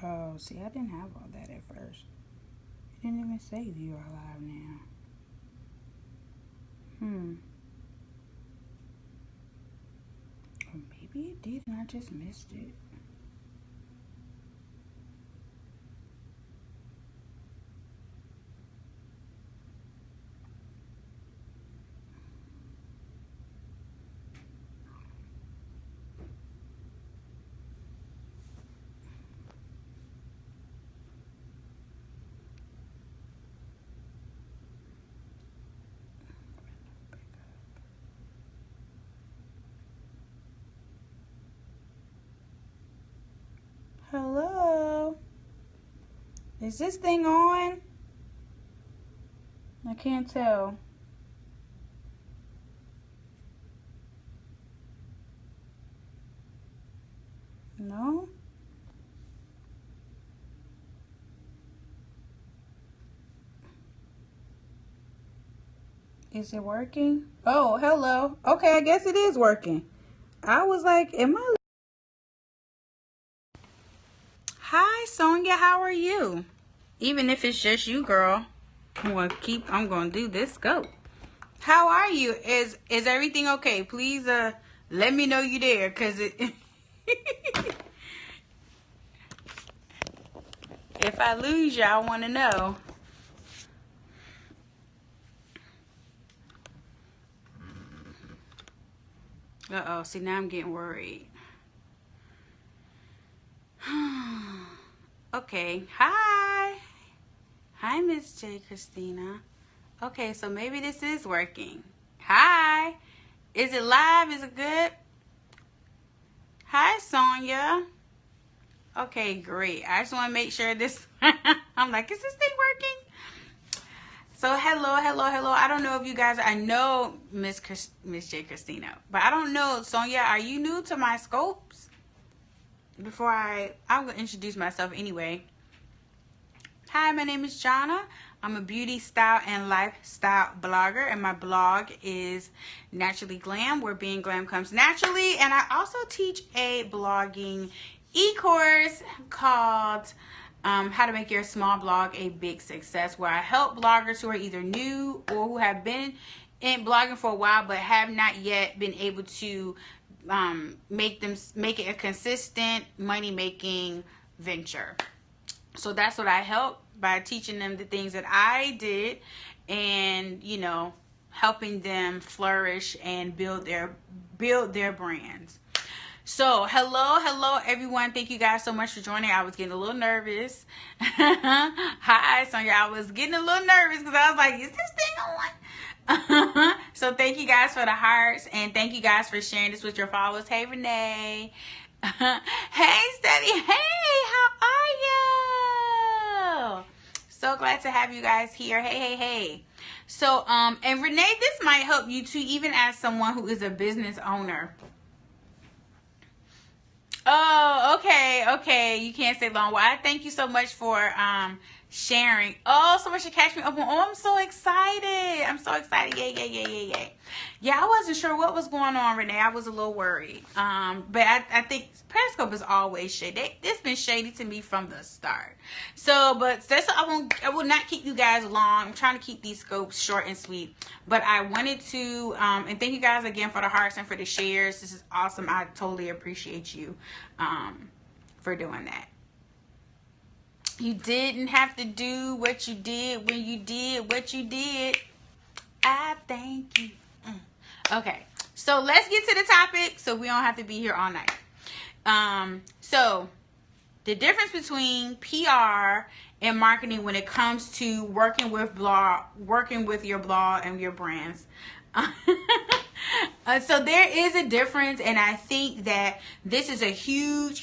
Oh, see, I didn't have all that at first. It didn't even say view are live now. Or maybe it did and I just missed it. Hello? Is this thing on? I can't tell. No? Is it working? Oh, hello. Okay, I guess it is working. I was like, am I? Hi, Sonia. How are you? Even if it's just you, girl. I'm gonna do this scope. How are you? Is everything okay? Please let me know you there, cause it if I lose you, I wanna know. Uh-oh, see now I'm getting worried. Okay. Hi. Hi, Miss J. Christina. Okay, so maybe this is working. Hi. Is it live? Is it good? Hi, Sonia. Okay, great. I just want to make sure this... I'm like, is this thing working? So, hello. I don't know if you guys... I know Miss J. Christina, but I don't know. Sonia, are you new to my scopes? Before I'm going to introduce myself anyway. Hi, my name is Jonna. I'm a beauty, style, and lifestyle blogger, and my blog is Naturally Glam, where being glam comes naturally. And I also teach a blogging e-course called How to Make Your Small Blog a Big Success, where I help bloggers who are either new or who have been in blogging for a while but have not yet been able to make it a consistent money-making venture. So that's what I help by teaching them the things that I did, and helping them flourish and build their brands. So hello everyone. Thank you guys so much for joining. I was getting a little nervous. Hi Sonia. I was getting a little nervous because I was like, is this thing on? So thank you guys for the hearts, and thank you guys for sharing this with your followers. Hey Renee. Hey Steady. Hey, how are you? So glad to have you guys here. Hey. So and Renee, this might help you too, even as someone who is a business owner. Oh, okay. You can't stay long. Well, I thank you so much for sharing. Oh, someone should catch me up on. Oh, I'm so excited. Yay. Yeah, I wasn't sure what was going on, Renee. I was a little worried. But I think Periscope is always shady. It's been shady to me from the start. So, but that's I will not keep you guys long. I'm trying to keep these scopes short and sweet. But I wanted to and thank you guys again for the hearts and for the shares. This is awesome. I totally appreciate you for doing that. You didn't have to do what you did when you did what you did. I thank you. Okay, so let's get to the topic so we don't have to be here all night. So the difference between PR and marketing when it comes to working with your blog and your brands. So there is a difference, and I think that this is a huge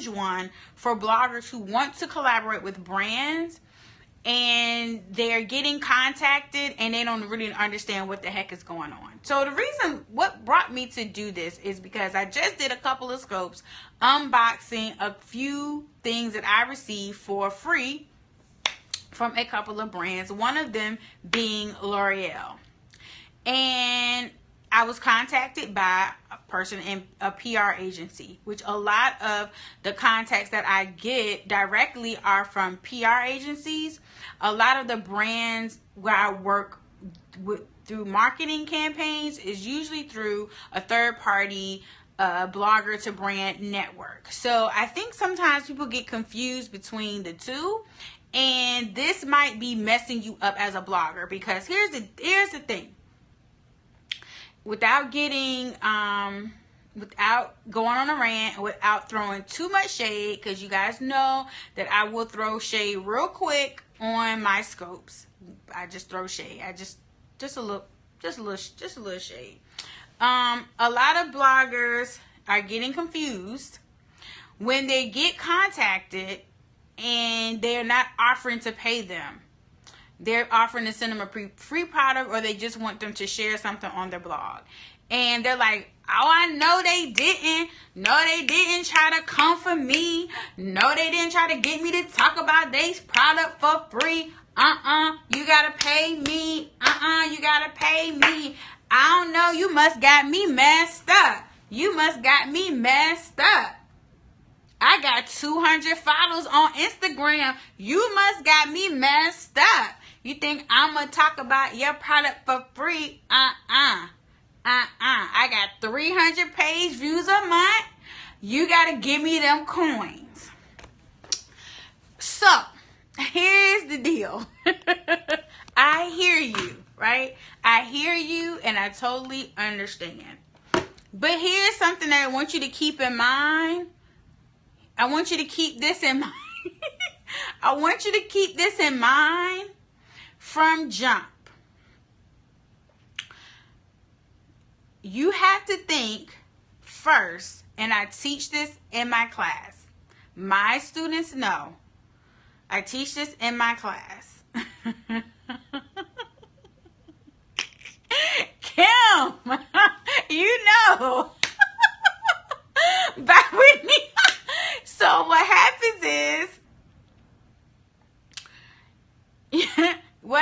one for bloggers who want to collaborate with brands, and they're getting contacted and they don't really understand what the heck is going on. So the reason what brought me to do this is because I just did a couple of scopes unboxing a few things that I received for free from a couple of brands, one of them being L'Oreal. And I was contacted by a person in a PR agency, which a lot of the contacts that I get directly are from PR agencies. A lot of the brands where I work with through marketing campaigns is usually through a third party blogger to brand network. So I think sometimes people get confused between the two, and this might be messing you up as a blogger, because here's the thing. Without getting without going on a rant, without throwing too much shade, because you guys know that I will throw shade real quick on my scopes. I just throw shade. Just a little shade. A lot of bloggers are getting confused when they get contacted and they're not offering to pay them. They're offering to send them a free product, or they just want them to share something on their blog. And they're like, oh, I know they didn't. No, they didn't try to come for me. No, they didn't try to get me to talk about this product for free. You gotta pay me. You gotta pay me. I don't know. You must got me messed up. You must got me messed up. I got 200 followers on Instagram. You must got me messed up. You think I'm going to talk about your product for free? I got 300 page views a month. You got to give me them coins. So, here's the deal. I hear you, right? I hear you, and I totally understand. But here's something that I want you to keep in mind. I want you to keep this in mind. I want you to keep this in mind from jump. You have to think first, and I teach this in my class. My students know. I teach this in my class. Kim, you know. Back with me. So what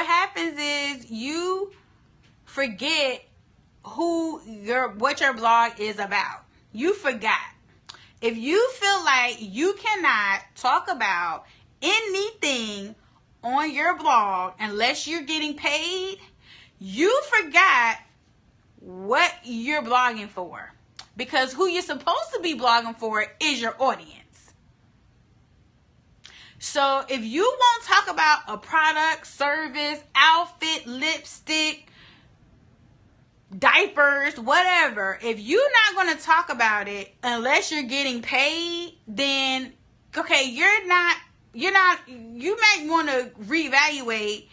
happens is you forget what your blog is about. You forgot. If you feel like you cannot talk about anything on your blog unless you're getting paid, you forgot what you're blogging for. Because who you're supposed to be blogging for is your audience. So if you won't talk about a product, service, outfit, lipstick, diapers, whatever, if you're not going to talk about it unless you're getting paid, then okay, you might want to reevaluate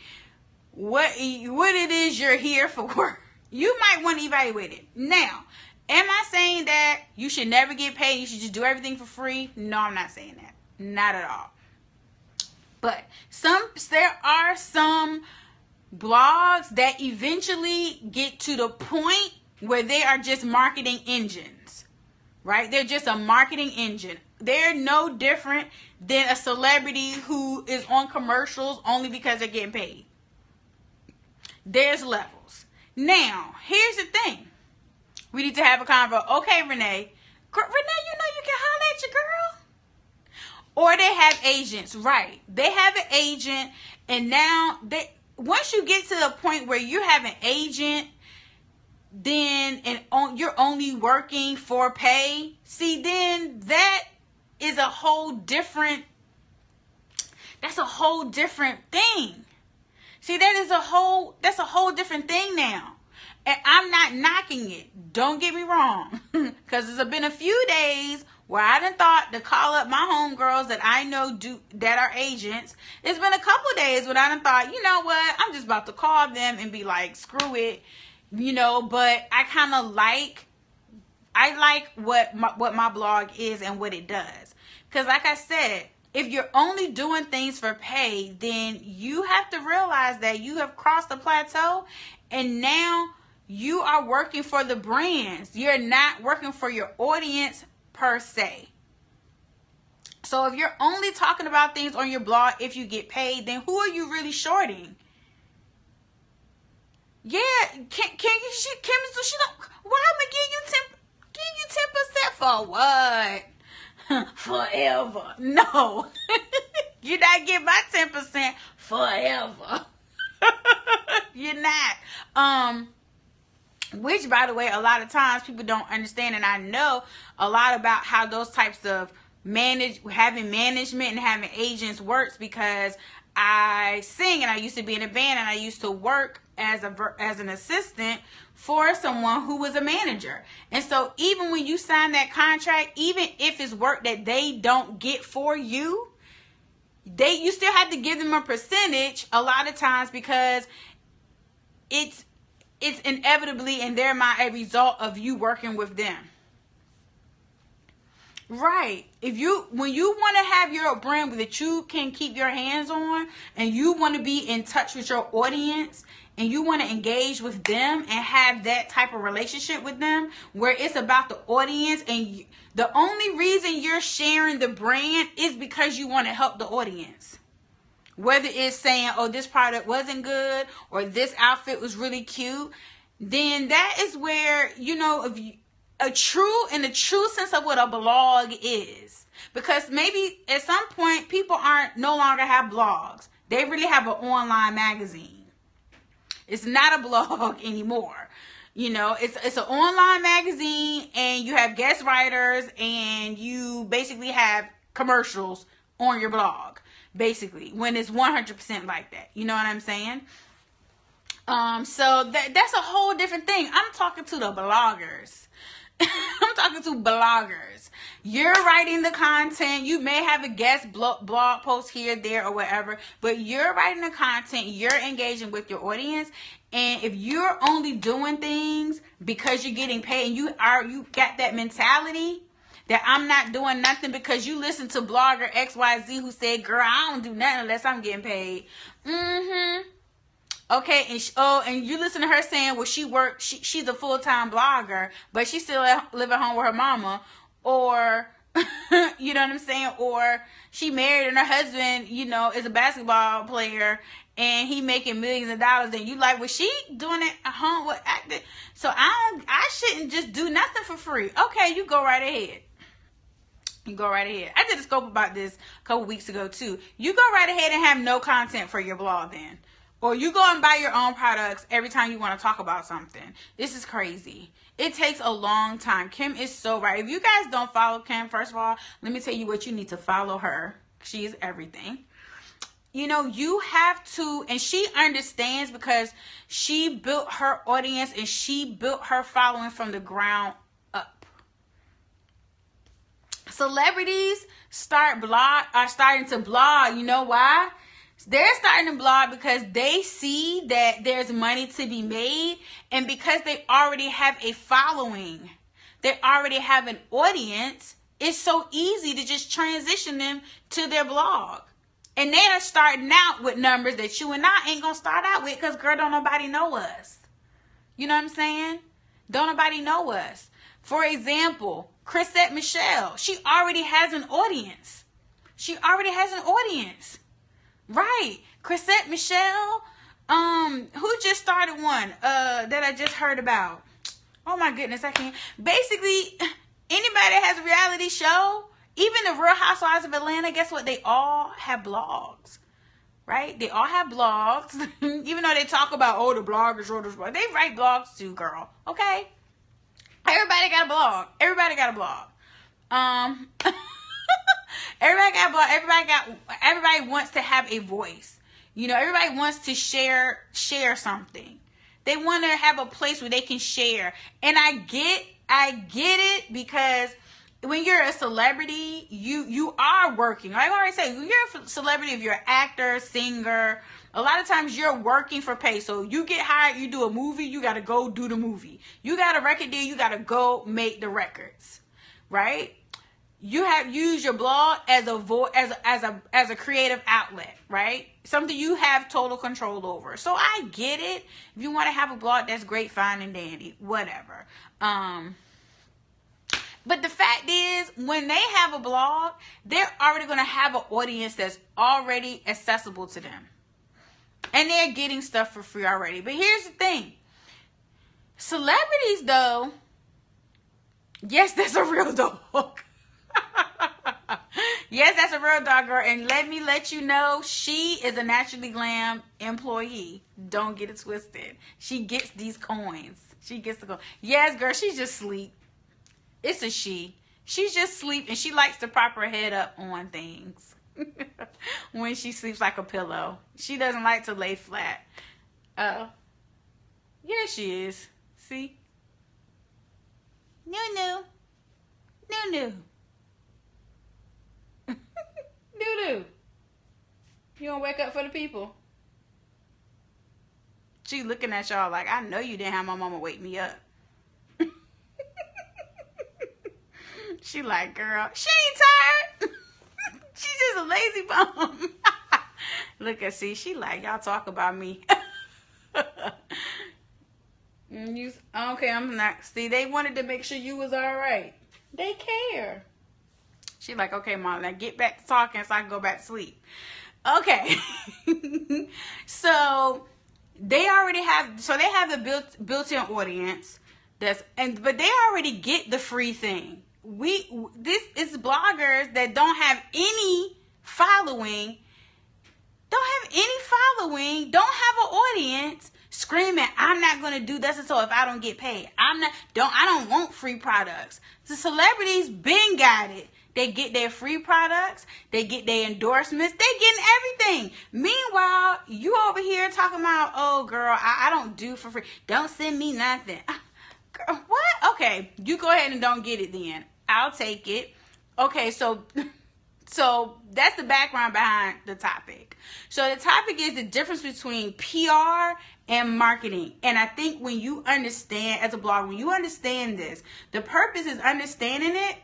what it is you're here for. You might want to evaluate it. Now, am I saying that you should never get paid? You should just do everything for free? No, I'm not saying that. Not at all. But there are some blogs that eventually get to the point where they are just marketing engines, right? They're just a marketing engine. They're no different than a celebrity who is on commercials only because they're getting paid. There's levels. Now, here's the thing. We need to have a convo. Okay, Renee. Renee, you know you can holler at your girl. Or they have agents, right? They have an agent, and now once you get to the point where you have an agent, you're only working for pay. See, then that is a whole different. That's a whole different thing. See, that's a whole different thing now. And I'm not knocking it. Don't get me wrong. Because there's been a few days where I done thought to call up my homegirls that I know that are agents. It's been a couple days when I done thought, you know what? I'm just about to call them and be like, screw it. But I kind of like what my blog is and what it does. Because like I said, if you're only doing things for pay, then you have to realize that you have crossed the plateau, and now you are working for the brands. You're not working for your audience per se. So if you're only talking about things on your blog if you get paid, then who are you really shorting? Yeah, can you Kim? So she don't. Why am I give you 10% for what? Forever? No, you're not getting my 10% forever. You're not. Which, by the way, a lot of times people don't understand, and I know a lot about how those types of having management and having agents works, because I sing and I used to be in a band and I used to work as an assistant for someone who was a manager. And so even when you sign that contract, even if it's work that they don't get for you, you still have to give them a percentage a lot of times, because it's inevitably in their mind a result of you working with them. Right. When you want to have your brand that you can keep your hands on, and you want to be in touch with your audience, and you want to engage with them and have that type of relationship with them where it's about the audience, and the only reason you're sharing the brand is because you want to help the audience. Whether it's saying, oh, this product wasn't good, or this outfit was really cute, then that is where, if you, in the true sense of what a blog is. Because maybe at some point people no longer have blogs. They really have an online magazine. It's not a blog anymore. It's an online magazine, and you have guest writers, and you basically have commercials on your blog. Basically, when it's 100% like that. You know what I'm saying? So that's a whole different thing. I'm talking to the bloggers. I'm talking to bloggers. You're writing the content. You may have a guest blog post here, there, or whatever, but you're writing the content. You're engaging with your audience. And if you're only doing things because you're getting paid, and you got that mentality that I'm not doing nothing because you listen to blogger XYZ who said, girl, I don't do nothing unless I'm getting paid. Okay, and you listen to her saying, well, she's a full-time blogger, but she still live at home with her mama, or, you know what I'm saying, or she married and her husband, is a basketball player, and he making millions of dollars, and you like, well, she doing it at home, so I shouldn't just do nothing for free. Okay, you go right ahead. You go right ahead. I did a scope about this a couple weeks ago too. You go right ahead and have no content for your blog then. Or you go and buy your own products every time you want to talk about something. This is crazy. It takes a long time. Kim is so right. If you guys don't follow Kim, first of all, let me tell you what you need to follow her. She is everything. You have to, and she understands, because she built her audience and she built her following from the ground up. Celebrities are starting to blog. You know why? They're starting to blog because they see that there's money to be made, and because they already have a following, they already have an audience, it's so easy to just transition them to their blog. And they are starting out with numbers that you and I ain't gonna start out with, because girl, don't nobody know us. You know what I'm saying? Don't nobody know us. For example, Chrisette Michele, she already has an audience. Right. Chrisette Michele, who just started one that I just heard about. Oh my goodness, I can't. Basically, anybody that has a reality show, even the Real Housewives of Atlanta, guess what? They all have blogs. Right? They all have blogs. Even though they talk about, the bloggers, they write blogs too, girl. Okay? Everybody got a blog. Everybody got a blog. Everybody wants to have a voice. Everybody wants to share something. They want to have a place where they can share. And I get it, because when you're a celebrity, you are working. Like I already said, when you're a celebrity, if you're an actor, singer, a lot of times you're working for pay. So you get hired, you do a movie, you got to go do the movie. You got a record deal, you got to go make the records, right? You have used your blog as a creative outlet, right? Something you have total control over. So I get it. If you want to have a blog, that's great, fine and dandy, whatever. But the fact is, when they have a blog, they're already going to have an audience that's already accessible to them. And they're getting stuff for free already. But here's the thing. Celebrities, though, yes, that's a real dog. Yes, that's a real dog, girl. And let you know, she is a Naturally Glam employee. Don't get it twisted. She gets these coins. She gets the coin. Yes, girl, she just sleep. It's a she. She just sleep, and she likes to prop her head up on things when she sleeps like a pillow. She doesn't like to lay flat. Yeah, she is. See? No. Doo-doo. You want to wake up for the people? She looking at y'all like, I know you didn't have my mama wake me up. She like, girl, she ain't tired. She's just a lazy bum. Look at, see, she like, y'all talk about me. Okay, I'm not. See, they wanted to make sure you was all right. They care. She like, okay, Mom, now get back to talking so I can go back to sleep. Okay. So they already have. So they have the built-in audience. But they already get the free thing. This is bloggers that don't have any following. Don't have an audience screaming, I'm not going to do this so if I don't get paid. I don't want free products. The celebrities been got it. They get their free products. They get their endorsements. They getting everything. Meanwhile, you over here talking about, oh, girl, I don't do for free. Don't send me nothing. Girl, what? Okay, you go ahead and don't get it then. I'll take it. Okay, so that's the background behind the topic. So the topic is the difference between PR and marketing. And I think when you understand, as a blogger, when you understand this, the purpose is understanding it.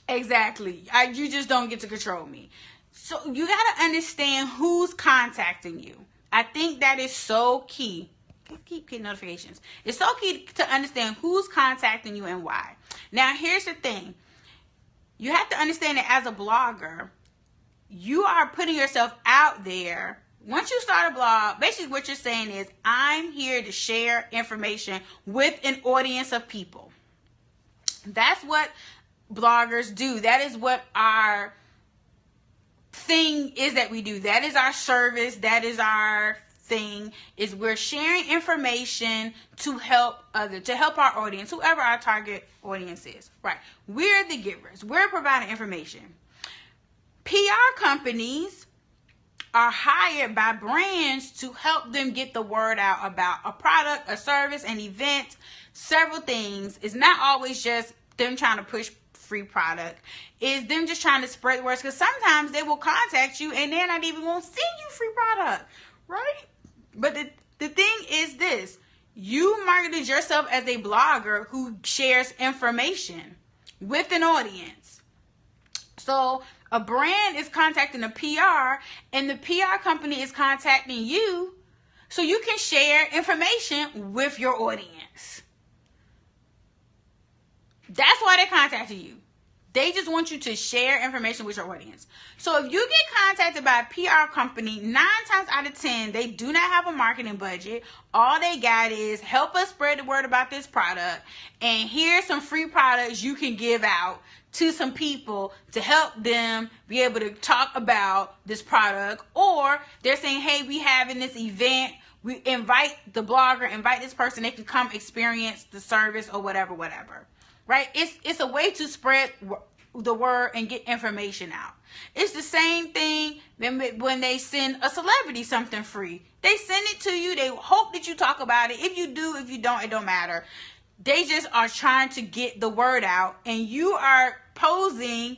Exactly. You just don't get to control me. So you got to understand who's contacting you. I think that is so key. Keep getting notifications. It's so key to understand who's contacting you and why. Now, here's the thing. You have to understand that as a blogger, you are putting yourself out there. Once you start a blog, basically what you're saying is, I'm here to share information with an audience of people. That's what bloggers do. That is what our thing is that we do. That is our service. That is our thing, is we're sharing information to help others, to help our audience, whoever our target audience is, right? We're the givers. We're providing information. PR companies are hired by brands to help them get the word out about a product, a service, an event, several things. It's not always just them trying to push free product. It's them just trying to spread the word, because sometimes they will contact you and they're not even going to send you free product, right? But the thing is this. You marketed yourself as a blogger who shares information with an audience. So a brand is contacting a PR, and the PR company is contacting you so you can share information with your audience. That's why they contacted you. They just want you to share information with your audience. So if you get contacted by a PR company, 9 times out of 10, they do not have a marketing budget. All they got is, help us spread the word about this product, and here's some free products you can give out to some people to help them be able to talk about this product. Or they're saying, hey, we having this event. We invite the blogger, invite this person. They can come experience the service or whatever. Right? It's a way to spread the word and get information out. It's the same thing when they send a celebrity something free. They send it to you. They hope that you talk about it. If you do, if you don't, it don't matter. They just are trying to get the word out, and you are posing.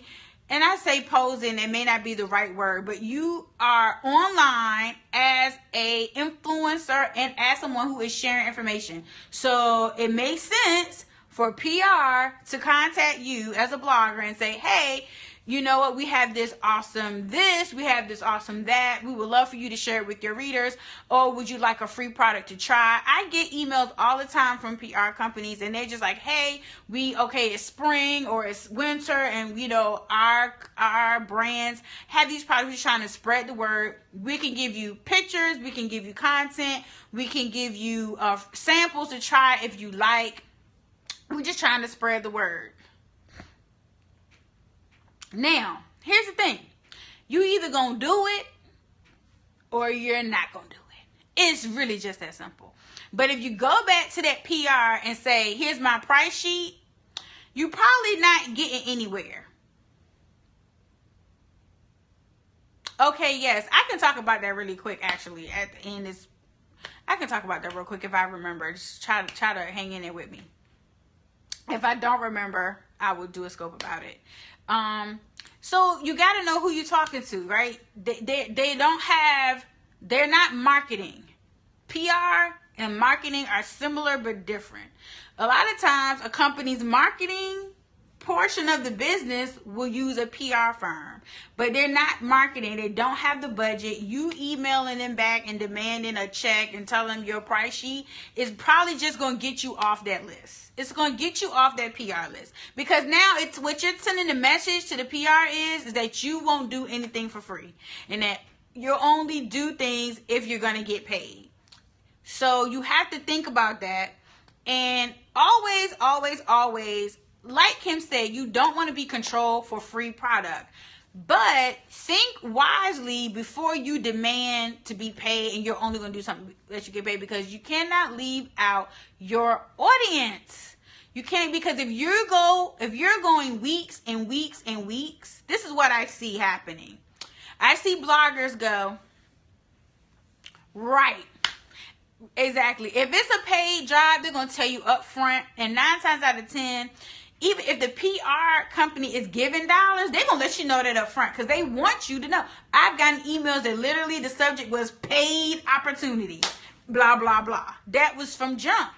And I say posing, it may not be the right word, but you are online as a influencer and as someone who is sharing information. So it makes sense for PR to contact you as a blogger and say, hey, you know what, we have this awesome this, we have this awesome that. We would love for you to share it with your readers. Or would you like a free product to try? I get emails all the time from PR companies, and they're just like, hey, it's spring or it's winter, and you know, our brands have these products. We're trying to spread the word. We can give you pictures, we can give you content, we can give you samples to try if you like. We're just trying to spread the word. Now, here's the thing. You either gonna do it or you're not gonna do it. It's really just that simple. But if you go back to that PR and say, here's my price sheet, you're probably not getting anywhere. Okay, yes, I can talk about that really quick, actually. At the end, I can talk about that real quick if I remember. Just try to hang in there with me. If I don't remember, I will do a scope about it. So you got to know who you're talking to, right? They're not marketing. PR and marketing are similar but different. A lot of times a company's marketing portion of the business will use a PR firm, but they're not marketing. They don't have the budget. You emailing them back and demanding a check and telling them your price sheet is probably just going to get you off that list. It's going to get you off that PR list, because now it's what you're sending the message to the PR is that you won't do anything for free, and that you'll only do things if you're going to get paid. So you have to think about that. And always, like Kim said, you don't want to be controlled for free product. But think wisely before you demand to be paid and you're only going to do something that you get paid, because you cannot leave out your audience. You can't, because if you're going weeks and weeks and weeks, this is what I see happening. I see bloggers go, right, exactly. If it's a paid job, they're going to tell you up front, and 9 times out of 10, even if the PR company is giving dollars, they're going to let you know that up front, because they want you to know. I've gotten emails that literally the subject was paid opportunity, blah, blah, blah. That was from jump.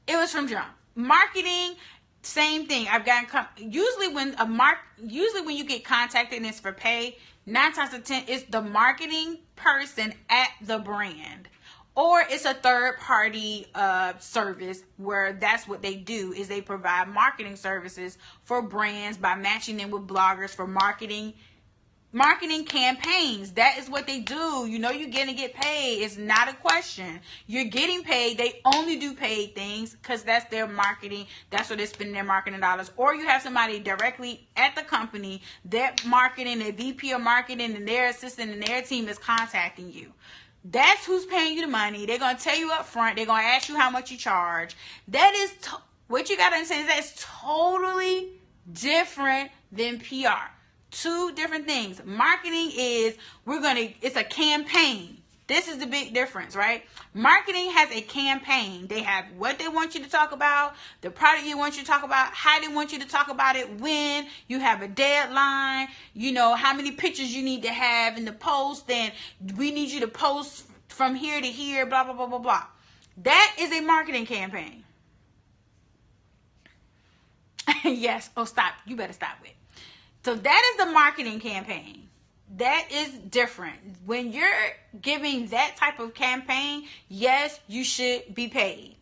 It was from jump. Marketing, same thing. I've gotten, usually when you get contacted and it's for pay, 9 times out of 10, it's the marketing person at the brand. Or it's a third party service where that's what they do, is they provide marketing services for brands by matching them with bloggers for marketing campaigns. That is what they do. You know you're going to get paid. It's not a question. You're getting paid. They only do paid things because that's their marketing. That's where they spend their marketing dollars. Or you have somebody directly at the company, that marketing, their VP of marketing and their assistant and their team is contacting you. That's who's paying you the money. They're going to tell you up front. They're going to ask you how much you charge. That is what you got to understand, is that's totally different than PR. Two different things. Marketing is, it's a campaign. This is the big difference, right? Marketing has a campaign. They have what they want you to talk about, the product you want you to talk about, how they want you to talk about it, when. You have a deadline, you know, how many pictures you need to have in the post, and we need you to post from here to here, blah, blah, blah, blah, blah. That is a marketing campaign. Yes. Oh, stop. You better stop it. So that is the marketing campaign. That is different. When you're giving that type of campaign, yes, you should be paid.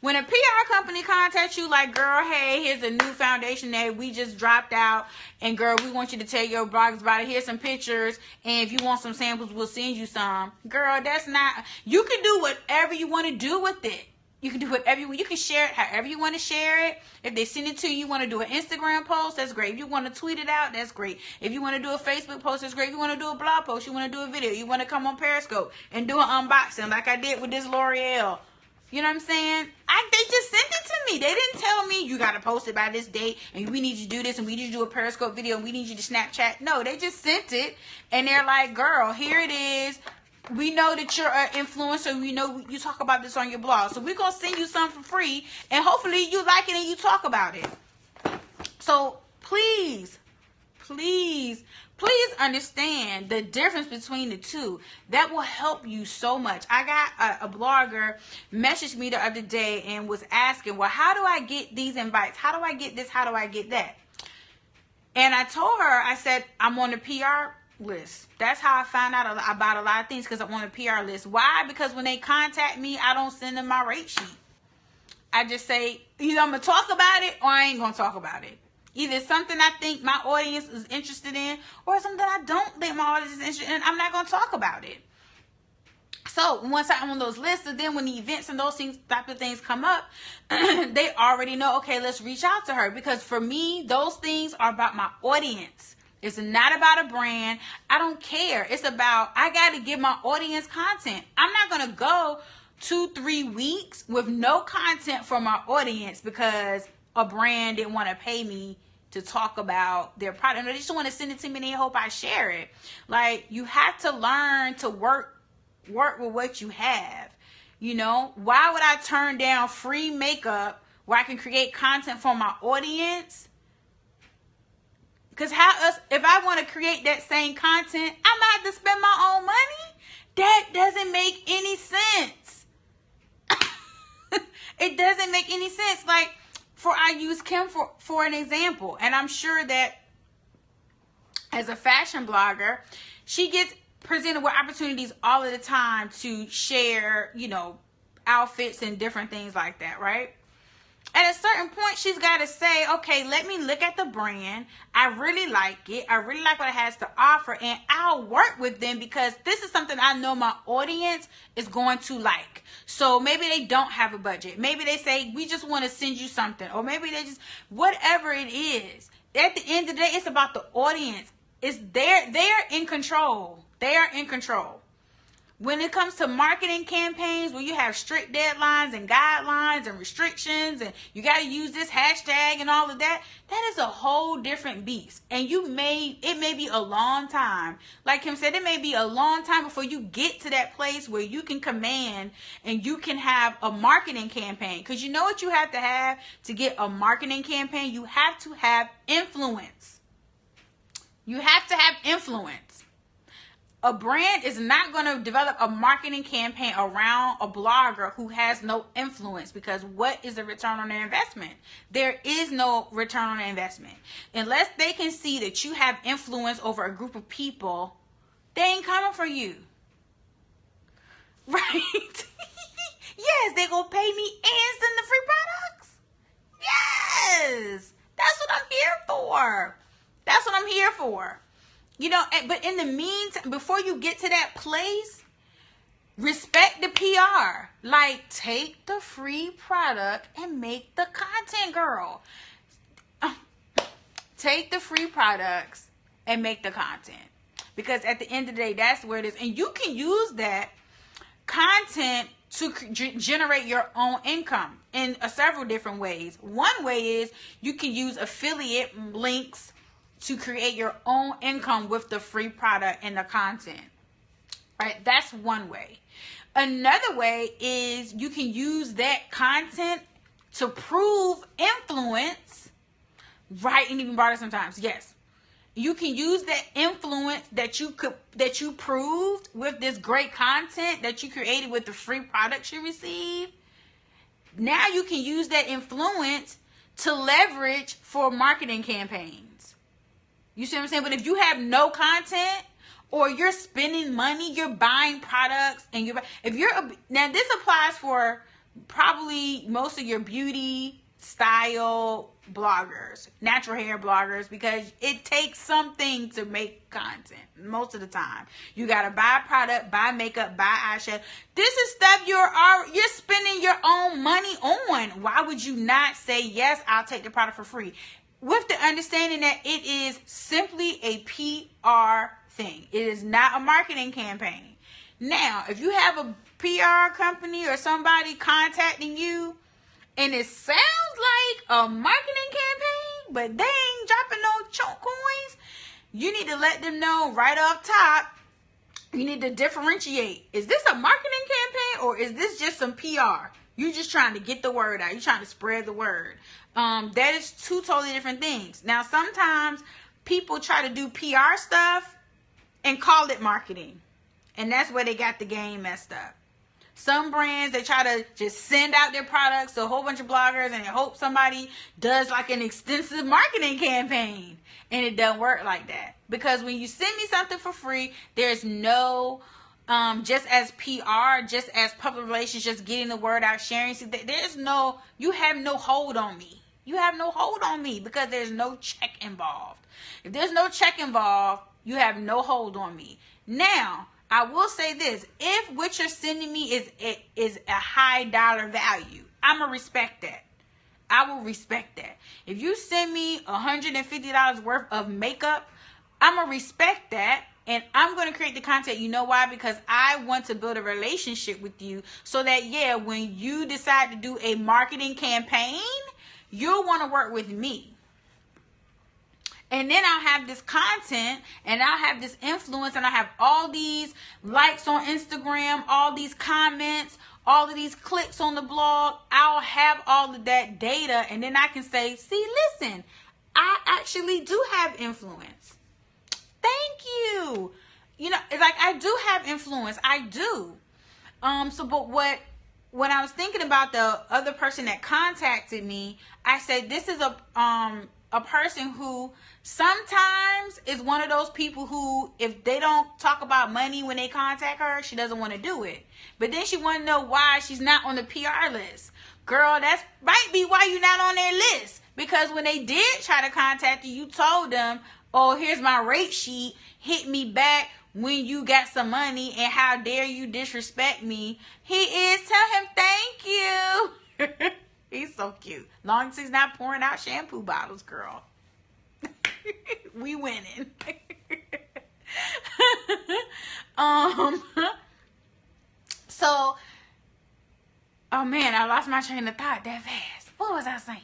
When a PR company contacts you like, girl, hey, here's a new foundation that we just dropped out, and girl, we want you to tell your bloggers about it. Here's some pictures, and if you want some samples, we'll send you some. Girl, that's not, you can do whatever you want to do with it. You can do whatever you can share it however you want to share it. If they send it to you, you want to do an Instagram post, that's great. If you want to tweet it out, that's great. If you want to do a Facebook post, that's great. If you want to do a blog post, you want to do a video, you want to come on Periscope and do an unboxing like I did with this L'Oreal. You know what I'm saying? They just sent it to me. They didn't tell me you got to post it by this date and we need you to do this and we need you to do a Periscope video and we need you to Snapchat. No, they just sent it and they're like, girl, here it is. We know that you're an influencer. We know you talk about this on your blog. So we're going to send you some for free. And hopefully you like it and you talk about it. So please understand the difference between the two. That will help you so much. I got a blogger messaged me the other day and was asking, well, how do I get these invites? How do I get this? How do I get that? And I told her, I said, I'm on the PR list. That's how I find out about a lot of things, because I'm on the PR list. Why? Because when they contact me, I don't send them my rate sheet. I just say, either I'm going to talk about it or I ain't going to talk about it. Either it's something I think my audience is interested in, or something I don't think my audience is interested in, I'm not going to talk about it. So once I'm on those lists, and then when the events and those things, type of things come up, they already know, okay, let's reach out to her. Because for me, those things are about my audience. It's not about a brand. I don't care. It's about, I got to give my audience content. I'm not going to go 2-3 weeks with no content for my audience because a brand didn't want to pay me to talk about their product. They just want to send it to me and they hope I share it. Like, you have to learn to work with what you have. You know, why would I turn down free makeup where I can create content for my audience? Because if I want to create that same content, I'm gonna have to spend my own money. That doesn't make any sense. It doesn't make any sense. Like, I use Kim for an example, and I'm sure that as a fashion blogger, she gets presented with opportunities all of the time to share, you know, outfits and different things like that, right? At a certain point, she's got to say, okay, let me look at the brand. I really like it. I really like what it has to offer, and I'll work with them because this is something I know my audience is going to like. So maybe they don't have a budget. Maybe they say, we just want to send you something, or maybe they just, whatever it is. At the end of the day, it's about the audience. They're in control. They are in control. When it comes to marketing campaigns where you have strict deadlines and guidelines and restrictions and you got to use this hashtag and all of that, that is a whole different beast. And it may be a long time. Like Kim said, it may be a long time before you get to that place where you can command and you can have a marketing campaign. Because you know what you have to get a marketing campaign? You have to have influence. You have to have influence. A brand is not going to develop a marketing campaign around a blogger who has no influence, because what is the return on their investment? There is no return on their investment. Unless they can see that you have influence over a group of people, they ain't coming for you. Right? Yes, they're going to pay me and send the free products. Yes. That's what I'm here for. That's what I'm here for. You know, but in the meantime, before you get to that place, respect the PR. Like, take the free product and make the content, girl. Take the free products and make the content. Because at the end of the day, that's where it is. And you can use that content to generate your own income in several different ways. One way is you can use affiliate links to create your own income with the free product and the content. Right? That's one way. Another way is you can use that content to prove influence. Right? And even broader sometimes. Yes. You can use that influence that you proved with this great content that you created with the free products you received. Now you can use that influence to leverage for marketing campaigns. You see what I'm saying? But if you have no content, or you're spending money, you're buying products, and now this applies for probably most of your beauty style bloggers, natural hair bloggers, because it takes something to make content most of the time. You got to buy product, buy makeup, buy eyeshadow. This is stuff you're spending your own money on. Why would you not say, yes, I'll take the product for free? With the understanding that it is simply a PR thing. It is not a marketing campaign. Now, if you have a PR company or somebody contacting you and it sounds like a marketing campaign, but they ain't dropping no chunk coins, you need to let them know right off top. You need to differentiate. Is this a marketing campaign or is this just some PR? You're just trying to get the word out. You're trying to spread the word. That is two totally different things. Now, sometimes people try to do PR stuff and call it marketing. And that's where they got the game messed up. Some brands, they try to just send out their products to a whole bunch of bloggers and they hope somebody does like an extensive marketing campaign. And it doesn't work like that. Because when you send me something for free, there's no, just as PR, just as public relations, just getting the word out, sharing. See, you have no hold on me. You have no hold on me because there's no check involved. If there's no check involved, you have no hold on me. Now, I will say this. If what you're sending me is a high dollar value, I'm going to respect that. I will respect that. If you send me $150 worth of makeup, I'm going to respect that. And I'm going to create the content. You know why? Because I want to build a relationship with you so that, yeah, when you decide to do a marketing campaign, you'll want to work with me. And then I'll have this content and I'll have this influence and I'll have all these likes on Instagram, all these comments, all of these clicks on the blog. I'll have all of that data and then I can say, see, listen, I actually do have influence. Thank you. You know, it's like I do have influence. I do. But when I was thinking about the other person that contacted me, I said, this is a person who sometimes is one of those people who, if they don't talk about money when they contact her, she doesn't want to do it. But then she want to know why she's not on the PR list. Girl, that might be why you're not on their list. Because when they did try to contact you, you told them, oh, here's my rate sheet. Hit me back when you got some money, and how dare you disrespect me. He is. Tell him thank you. He's so cute. Long as he's not pouring out shampoo bottles, girl. We winning. So, oh man, I lost my train of thought that fast. What was I saying?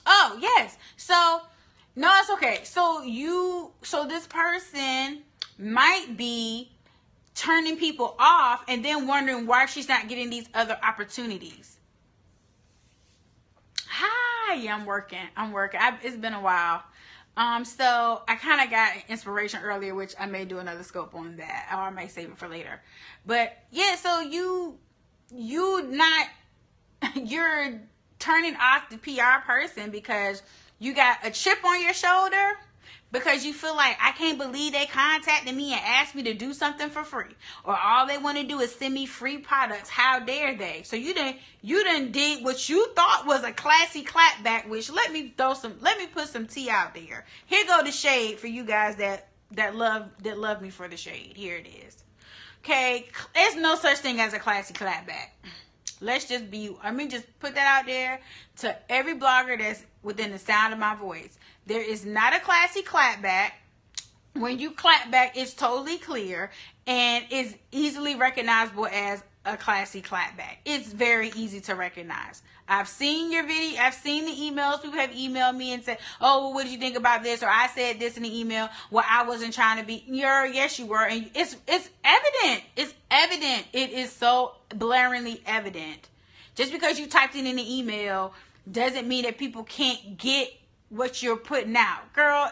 Oh, yes. So, no, it's okay. So this person might be turning people off and then wondering why she's not getting these other opportunities. Hi, I'm working. It's been a while. So I kind of got inspiration earlier, which I may do another scope on that, or I may save it for later. But yeah, so you're turning off the PR person because you got a chip on your shoulder, because you feel like, I can't believe they contacted me and asked me to do something for free, or all they want to do is send me free products. How dare they? So you done did what you thought was a classy clapback. Which let me put some tea out there. Here go the shade for you guys that love me for the shade. Here it is. Okay, there's no such thing as a classy clapback. Let me just put that out there to every blogger that's within the sound of my voice. There is not a classy clapback. When you clap back, it's totally clear and is easily recognizable as a classy clapback. It's very easy to recognize. I've seen your video. I've seen the emails. People have emailed me and said, oh, well, what did you think about this? Or I said this in the email. Well, I wasn't trying to be. Yes, you were. And it's evident. It's evident. It is so blaringly evident. Just because you typed it in the email doesn't mean that people can't get what you're putting out. Girl,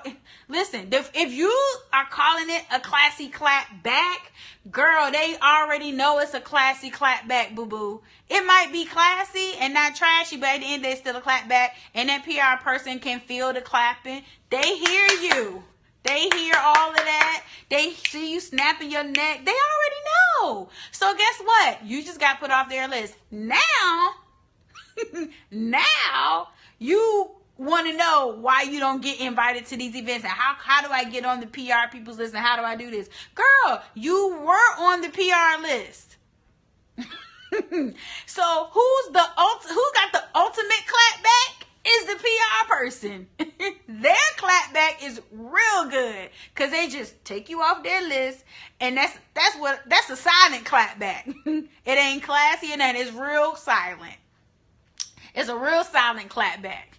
listen, if you are calling it a classy clap back, girl, they already know it's a classy clap back, boo-boo. It might be classy and not trashy, but at the end, it's still a clap back, and that PR person can feel the clapping. They hear you. They hear all of that. They see you snapping your neck. They already know. So guess what? You just got put off their list. Now you want to know why you don't get invited to these events, and how do I get on the PR people's list, and how do I do this? Girl, you were on the PR list. So who got the ultimate clapback is the PR person. Their clapback is real good because they just take you off their list, and that's a silent clapback. It ain't classy, and that is real silent. It's a real silent clapback.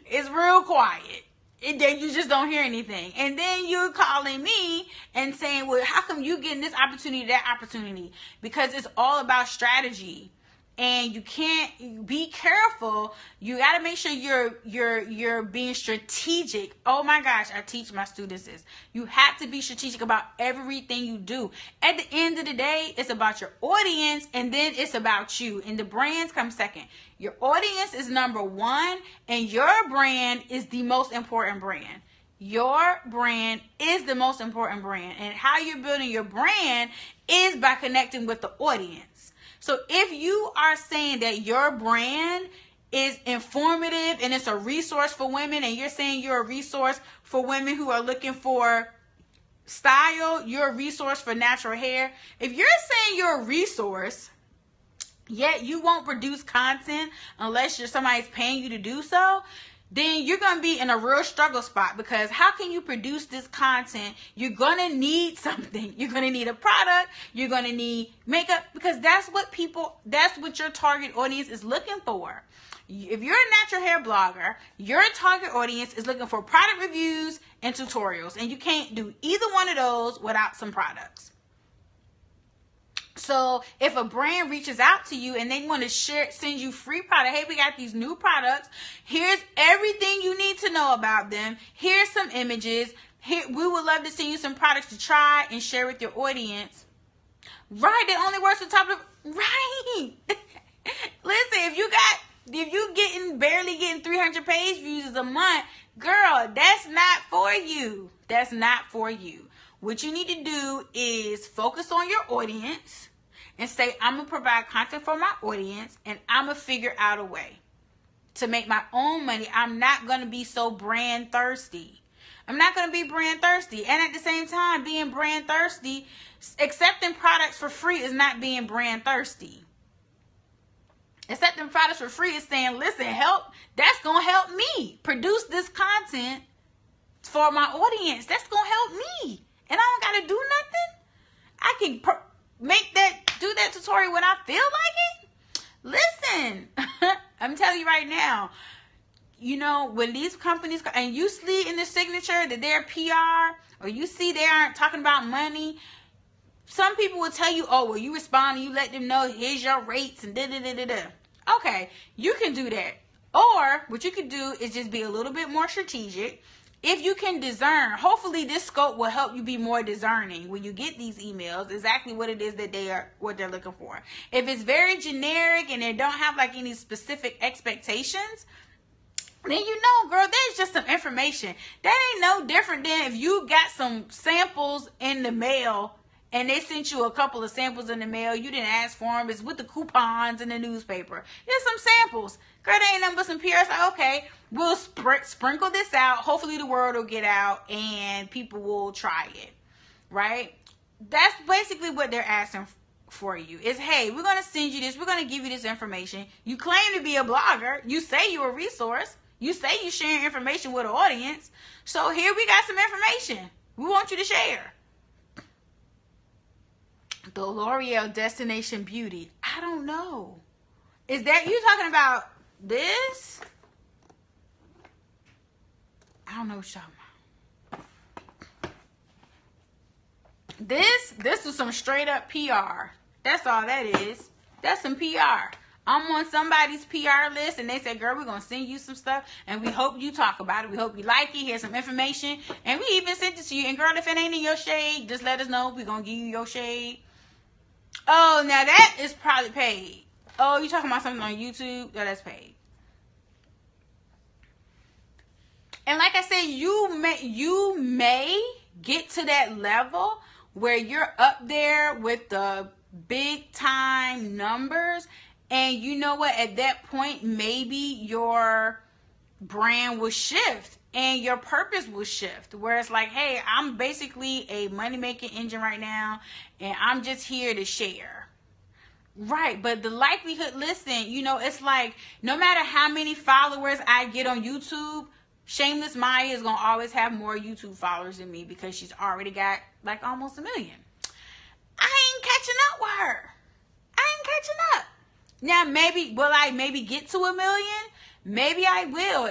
It's real quiet. Then you just don't hear anything. And then you're calling me and saying, well, how come you getting this opportunity, that opportunity? Because it's all about strategy. and you can't be careful. You got to make sure you're being strategic. Oh my gosh, I teach my students this. You have to be strategic about everything you do. At the end of the day, it's about your audience, and then it's about you, and the brands come second. Your audience is number one, and your brand is the most important brand. Your brand is the most important brand, and how you're building your brand is by connecting with the audience. So if you are saying that your brand is informative and it's a resource for women, and you're saying you're a resource for women who are looking for style, you're a resource for natural hair. If you're saying you're a resource, yet you won't produce content unless somebody's paying you to do so, then you're going to be in a real struggle spot, because how can you produce this content? You're going to need something. You're going to need a product. You're going to need makeup, because that's what your target audience is looking for. If you're a natural hair blogger, your target audience is looking for product reviews and tutorials, and you can't do either one of those without some products. So if a brand reaches out to you and they want to send you free product, hey, we got these new products. Here's everything you need to know about them. Here's some images. Here, we would love to send you some products to try and share with your audience. Right, that only works with top of right. Listen, if you barely getting 300 page views a month, girl, that's not for you. That's not for you. What you need to do is focus on your audience and say, I'm going to provide content for my audience, and I'm going to figure out a way to make my own money. I'm not going to be so brand thirsty. I'm not going to be brand thirsty. And at the same time, being brand thirsty, accepting products for free is not being brand thirsty. Accepting products for free is saying, listen, that's going to help me produce this content for my audience. That's going to help me. And I don't got to do nothing. I can do that tutorial when I feel like it. Listen, I'm telling you right now, when these companies, and you see in the signature that they're PR, or you see they aren't talking about money, some people will tell you, oh, well, you respond and you let them know, here's your rates and da-da-da-da-da. Okay, you can do that. Or what you could do is just be a little bit more strategic. If you can discern, hopefully this scope will help you be more discerning when you get these emails, exactly what it is that what they're looking for. If it's very generic and they don't have like any specific expectations, then girl, there's just some information. That ain't no different than if you got some samples in the mail and they sent you a couple of samples in the mail. You didn't ask for them. It's with the coupons in the newspaper. There's some samples. Girl, there ain't nothing but some PR. It's like, okay, we'll sprinkle this out. Hopefully the word will get out and people will try it, right? That's basically what they're asking for you. Is, hey, we're going to send you this. We're going to give you this information. You claim to be a blogger. You say you're a resource. You say you're sharing information with an audience. So here we got some information. We want you to share. The L'Oreal Destination Beauty. I don't know. Is that you talking about this? I don't know what you're talking about. This is some straight up PR. That's all that is. That's some PR. I'm on somebody's PR list and they said, girl, we're going to send you some stuff and we hope you talk about it. We hope you like it. Here's some information. And we even sent it to you. And girl, if it ain't in your shade, just let us know. We're going to give you your shade. Oh, now that is probably paid. Oh, you talking about something on YouTube? No, that's paid. And like I said, you may get to that level where you're up there with the big time numbers. And you know what? At that point, maybe your brand will shift and your purpose will shift. Where it's like, hey, I'm basically a money-making engine right now, and I'm just here to share. Right, but the likelihood, listen, it's like no matter how many followers I get on YouTube, Shameless Maya is going to always have more YouTube followers than me because she's already got like almost 1 million. I ain't catching up with her. I ain't catching up. Now, will I get to 1 million? Maybe I will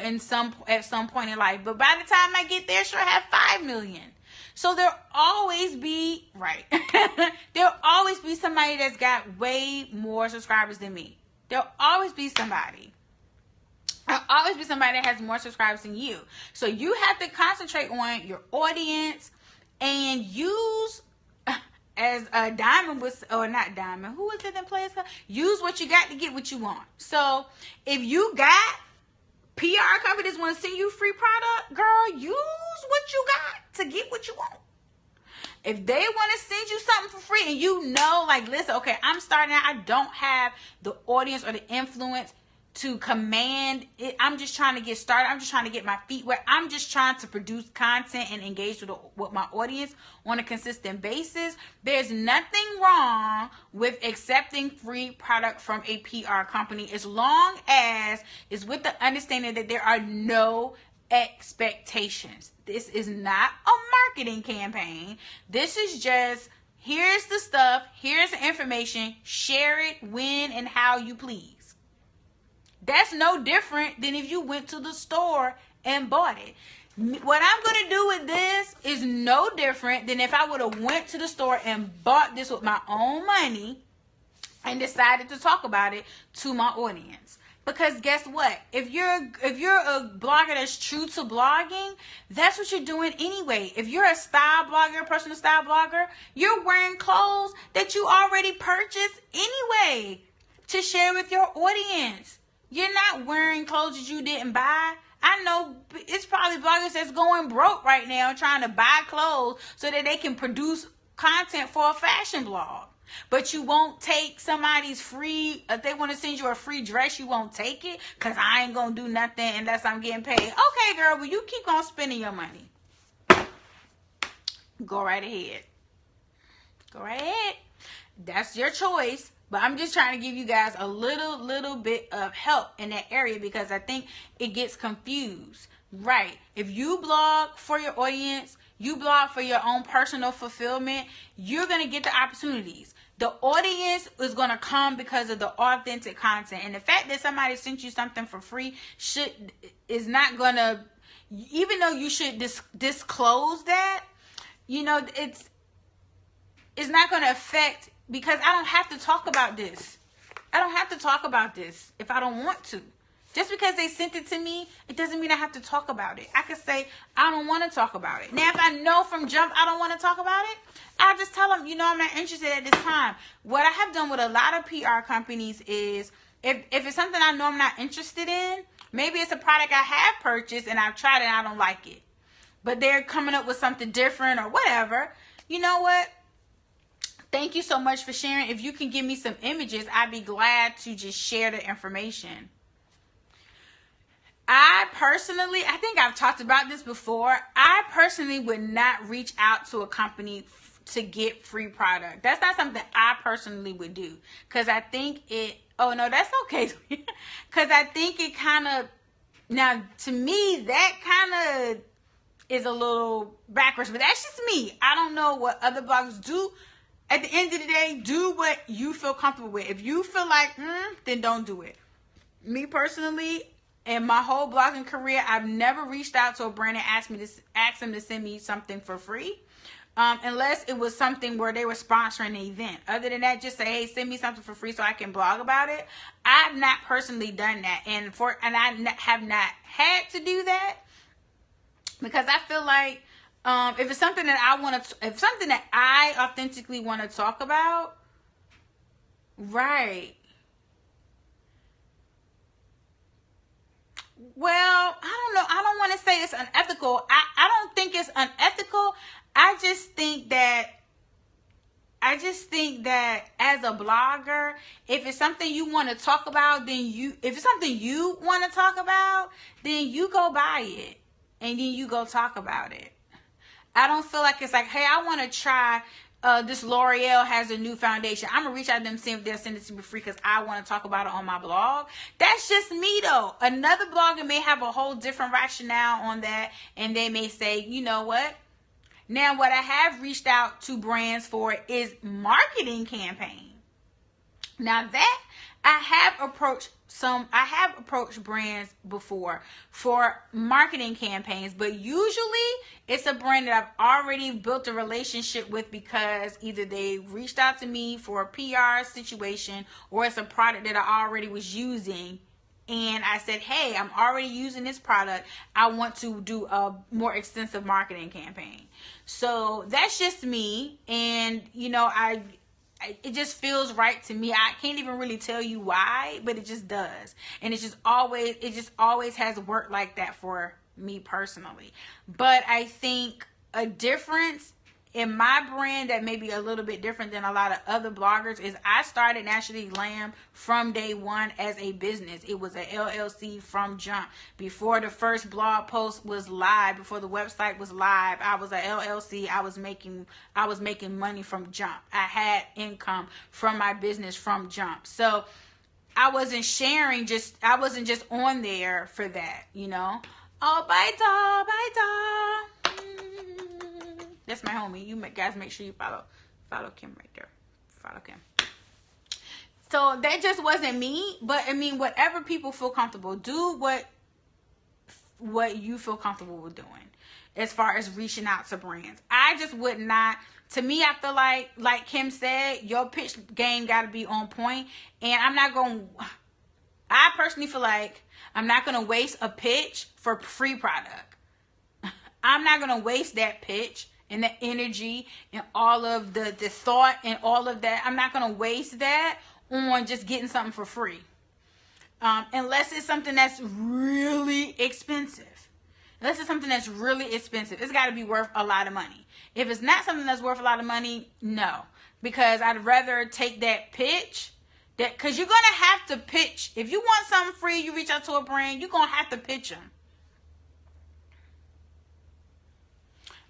at some point in life. But by the time I get there, she'll have 5 million. So there'll always be, right. There'll always be somebody that's got way more subscribers than me. There'll always be somebody. There'll always be somebody that has more subscribers than you. So you have to concentrate on your audience and use, as a Diamond was, or not Diamond, who was it that plays her? Use what you got to get what you want. So if you got PR companies want to send you free product, girl, use what you got to get what you want. If they want to send you something for free and you know, like, listen, okay, I'm starting out, I don't have the audience or the influence to command it. I'm just trying to get started. I'm just trying to get my feet wet. I'm just trying to produce content and engage with my audience on a consistent basis. There's nothing wrong with accepting free product from a PR company as long as it's with the understanding that there are no expectations. This is not a marketing campaign. This is just, here's the stuff, here's the information, share it when and how you please. That's no different than if you went to the store and bought it. What I'm going to do with this is no different than if I would have went to the store and bought this with my own money and decided to talk about it to my audience. Because guess what? If you're a blogger that's true to blogging, that's what you're doing anyway. If you're a style blogger, a personal style blogger, you're wearing clothes that you already purchased anyway to share with your audience. You're not wearing clothes that you didn't buy. I know it's probably bloggers that's going broke right now trying to buy clothes so that they can produce content for a fashion blog. But you won't take somebody's free, if they want to send you a free dress, you won't take it because I ain't going to do nothing unless I'm getting paid. Okay, girl, well, you keep on spending your money. Go right ahead. Go right ahead. That's your choice. But I'm just trying to give you guys a little bit of help in that area because I think it gets confused. Right. If you blog for your audience, you blog for your own personal fulfillment, you're going to get the opportunities. The audience is going to come because of the authentic content. And the fact that somebody sent you something for free is not going to, even though you should disclose that, you know, it's not going to affect, because I don't have to talk about this. I don't have to talk about this if I don't want to. Just because they sent it to me, it doesn't mean I have to talk about it. I could say, I don't want to talk about it. Now, if I know from jump I don't want to talk about it, I'll just tell them, you know, I'm not interested at this time. What I have done with a lot of PR companies is, if it's something I know I'm not interested in, maybe it's a product I have purchased and I've tried it and I don't like it. But they're coming up with something different or whatever. You know what? Thank you so much for sharing. If you can give me some images, I'd be glad to just share the information. I think I've talked about this before. I personally would not reach out to a company to get free product. That's not something I personally would do. Because I think oh no, that's okay. Because I think it kind of, now to me, that kind of is a little backwards. But that's just me. I don't know what other bloggers do. At the end of the day, do what you feel comfortable with. If you feel like, then don't do it. Me personally, in my whole blogging career, I've never reached out to a brand and asked them to send me something for free. Unless it was something where they were sponsoring an event. Other than that, just say, hey, send me something for free so I can blog about it. I've not personally done that. And I have not had to do that. Because I feel like, if it's something that if something that I authentically want to talk about, right. Well, I don't know. I don't want to say it's unethical. I don't think it's unethical. I just think that as a blogger, if it's something you want to talk about, if it's something you want to talk about, then you go buy it and then you go talk about it. I don't feel like it's like, hey, I want to try, this L'Oreal has a new foundation. I'm going to reach out to them and see if they'll send it to me free because I want to talk about it on my blog. That's just me, though. Another blogger may have a whole different rationale on that, and they may say, you know what? Now, what I have reached out to brands for is marketing campaign. Now, that I have approached brands before for marketing campaigns, but usually it's a brand that I've already built a relationship with because either they reached out to me for a PR situation or it's a product that I already was using. And I said, hey, I'm already using this product. I want to do a more extensive marketing campaign. So that's just me. And, it just feels right to me. I can't even really tell you why, but it just does. And it just always has worked like that for me personally. But I think a difference in my brand that may be a little bit different than a lot of other bloggers is I started Naturally Glam from day one as a business. It was a LLC from jump. Before the first blog post was live, before the website was live, I was a LLC. I was making money from jump. I had income from my business from jump. So I wasn't just on there for that, Oh, bye, doll. That's my homie. You guys make sure you follow Kim right there. Follow Kim. So that just wasn't me. But I mean, whatever people feel comfortable, do what you feel comfortable with doing as far as reaching out to brands. I just would not. To me, I feel like Kim said, your pitch game got to be on point. And I personally feel like I'm not going to waste a pitch for free product. I'm not going to waste that pitch and the energy and all of the thought and all of that. I'm not going to waste that on just getting something for free. Unless it's something that's really expensive. It's got to be worth a lot of money. If it's not something that's worth a lot of money, no. Because I'd rather take that pitch. Because you're going to have to pitch. If you want something free, you reach out to a brand, you're going to have to pitch them.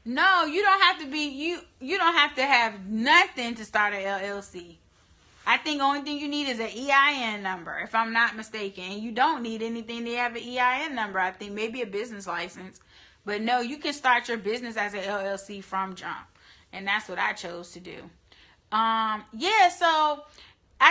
No, you don't have to be, you don't have to have nothing to start an LLC. I think the only thing you need is an EIN number, if I'm not mistaken. You don't need anything to have an EIN number. I think maybe a business license. But no, you can start your business as an LLC from jump. And that's what I chose to do. So I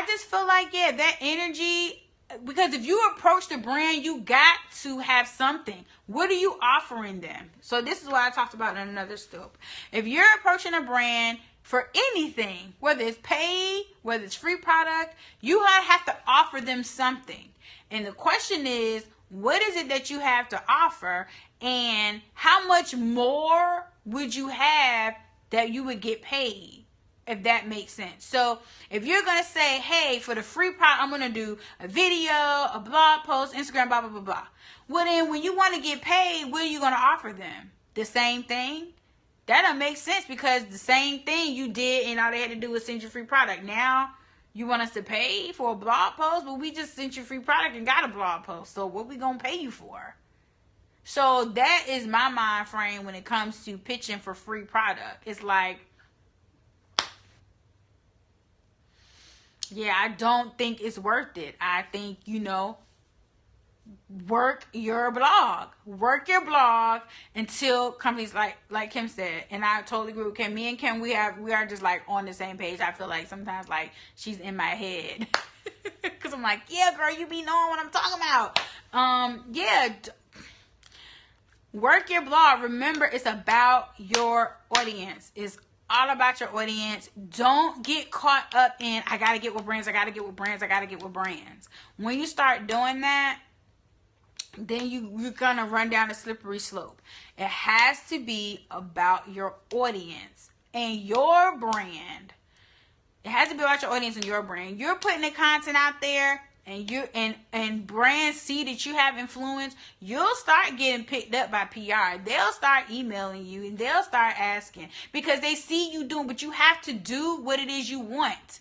just feel like, that energy, because if you approach the brand, you got to have something. What are you offering them? So this is what I talked about in another scoop. If you're approaching a brand for anything, whether it's paid, whether it's free product, you have to offer them something. And the question is, what is it that you have to offer? And how much more would you have that you would get paid? If that makes sense. So if you're going to say, hey, for the free product, I'm going to do a video, a blog post, Instagram, blah, blah, blah, blah. Well, then when you want to get paid, what are you going to offer them? The same thing? That don't make sense because the same thing you did and all they had to do was send you free product. Now you want us to pay for a blog post, but we just sent you free product and got a blog post. So what we going to pay you for? So that is my mind frame when it comes to pitching for free product. It's like, I don't think it's worth it. I think, work your blog. Work your blog until companies like Kim said, and I totally agree with Kim. Me and Kim, we are just like on the same page. I feel like sometimes like she's in my head. Because I'm like, yeah, girl, you be knowing what I'm talking about. Work your blog. Remember, it's about your audience. It's all about your audience. Don't get caught up in, I got to get with brands. When you start doing that, then you're going to run down a slippery slope. It has to be about your audience and your brand. It has to be about your audience and your brand. You're putting the content out there and brands see that you have influence, you'll start getting picked up by PR. They'll start emailing you and they'll start asking because they see you doing, but you have to do what it is you want.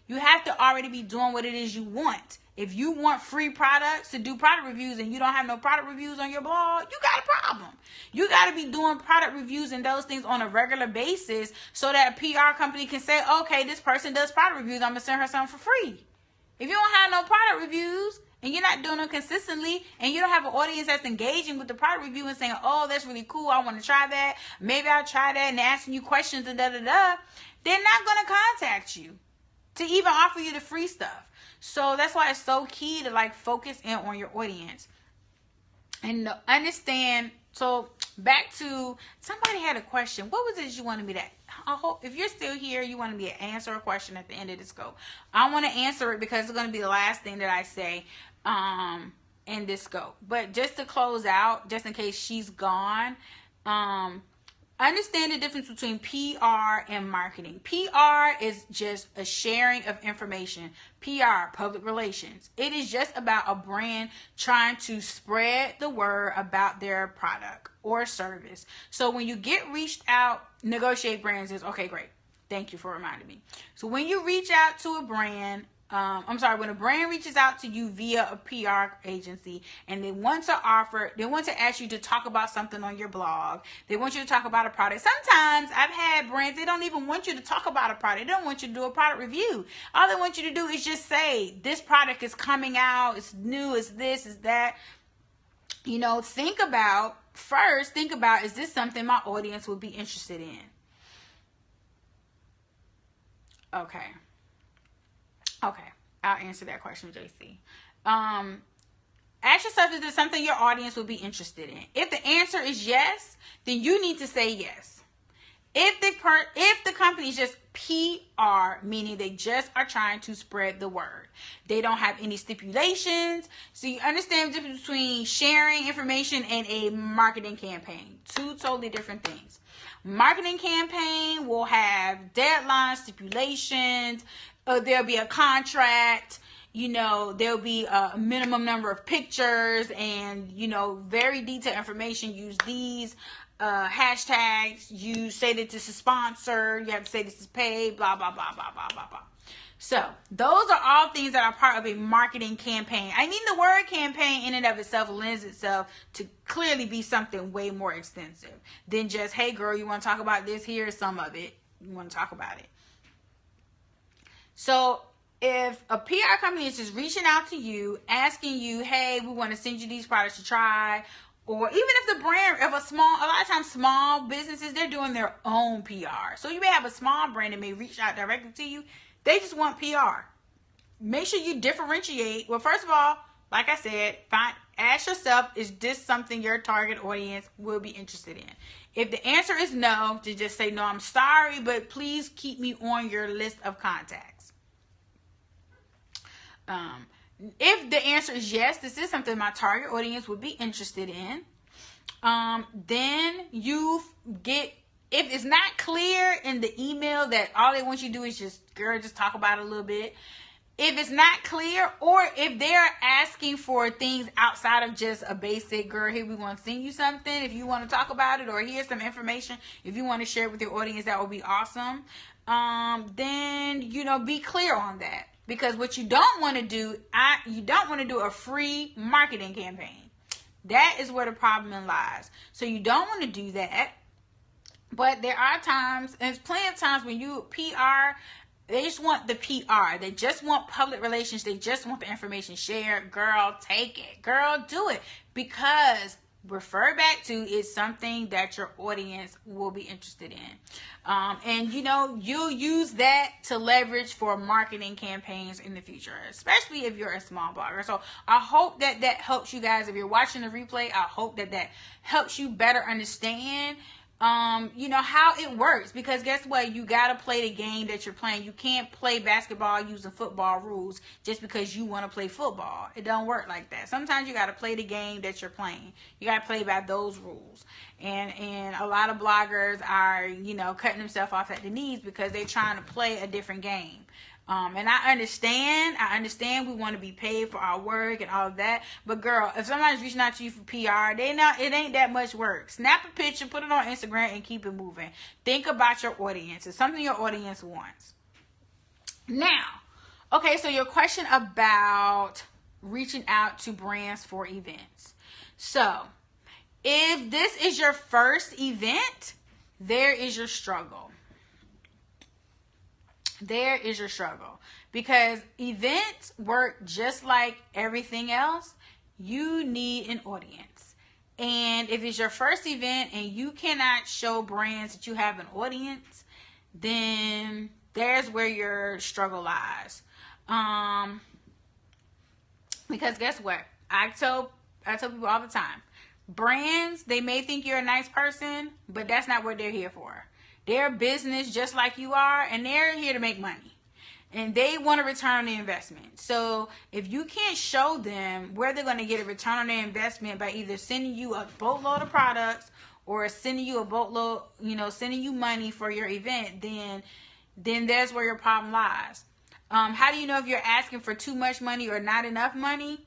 You have to already be doing what it is you want. If you want free products to do product reviews and you don't have no product reviews on your blog, you got a problem. You got to be doing product reviews and those things on a regular basis so that a PR company can say, okay, this person does product reviews. I'm going to send her something for free. If you don't have no product reviews and you're not doing them consistently and you don't have an audience that's engaging with the product review and saying, oh, that's really cool, I want to try that, maybe I'll try that, and asking you questions and they're not going to contact you to even offer you the free stuff. So that's why it's so key to like focus in on your audience and understand. So back to, somebody had a question. What was it you wanted me to, I hope if you're still here, you wanted me to answer a question at the end of this scope. I want to answer it because it's going to be the last thing that I say in this scope. But just to close out, just in case she's gone, understand the difference between PR and marketing. PR is just a sharing of information. PR, public relations. It is just about a brand trying to spread the word about their product or service. So when you get reached out, negotiate brands is, okay, great. Thank you for reminding me. So when you reach out to a brand, when a brand reaches out to you via a PR agency and they want to ask you to talk about something on your blog, they want you to talk about a product. Sometimes I've had brands, they don't even want you to talk about a product. They don't want you to do a product review. All they want you to do is just say, this product is coming out, it's new, it's this, it's that. You know, think about, is this something my audience would be interested in? Okay, I'll answer that question, JC. Ask yourself, is this something your audience would be interested in? If the answer is yes, then you need to say yes. If the company is just PR, meaning they just are trying to spread the word, they don't have any stipulations. So you understand the difference between sharing information and a marketing campaign. Two totally different things. Marketing campaign will have deadlines, stipulations. There'll be a contract. You know, there'll be a minimum number of pictures and, you know, very detailed information. Use these hashtags. You say that this is sponsored. You have to say this is paid. Blah, blah, blah, blah, blah, blah, blah. So those are all things that are part of a marketing campaign. I mean, the word campaign in and of itself lends itself to clearly be something way more extensive than just, hey girl, you want to talk about this? Here's some of it. You want to talk about it. So if a PR company is just reaching out to you, asking you, hey, we want to send you these products to try, or even if the brand, a lot of times small businesses, they're doing their own PR. So you may have a small brand that may reach out directly to you. They just want PR. Make sure you differentiate. Well, first of all, like I said, ask yourself, is this something your target audience will be interested in? If the answer is no, to just say, no, I'm sorry, but please keep me on your list of contacts. If the answer is yes, this is something my target audience would be interested in, then you get, if it's not clear in the email that all they want you to do is just talk about it a little bit. If it's not clear, or if they're asking for things outside of just a basic, girl, here we want to send you something, if you want to talk about it, or here's some information, if you want to share it with your audience, that would be awesome. Then, you know, be clear on that. Because what you don't want to do, you don't want to do a free marketing campaign. That is where the problem lies. So you don't want to do that. But there are times, and there's plenty of times when you PR, they just want the PR. They just want public relations. They just want the information shared. Girl, take it. Girl, do it. Because refer back to is something that your audience will be interested in. And, you know, you'll use that to leverage for marketing campaigns in the future, especially if you're a small blogger. So I hope that helps you guys. If you're watching the replay, I hope that helps you better understand you know, how it works. Because guess what? You got to play the game that you're playing. You can't play basketball using football rules just because you want to play football. It don't work like that. Sometimes you got to play the game that you're playing. You got to play by those rules. And a lot of bloggers are, you know, cutting themselves off at the knees because they're trying to play a different game. And I understand we want to be paid for our work and all of that. But girl, if somebody's reaching out to you for PR, it ain't that much work. Snap a picture, put it on Instagram, and keep it moving. Think about your audience. It's something your audience wants. Now, okay, so your question about reaching out to brands for events. So, if this is your first event, there is your struggle. There is your struggle, because events work just like everything else. You need an audience. And if it's your first event and you cannot show brands that you have an audience, then there's where your struggle lies. Because guess what? I tell people all the time, brands, they may think you're a nice person, but that's not what they're here for. They're a business just like you are, and they're here to make money. And they want a return on the investment. So if you can't show them where they're going to get a return on their investment by either sending you a boatload of products or sending you a boatload, sending you money for your event, then there's where your problem lies. How do you know if you're asking for too much money or not enough money?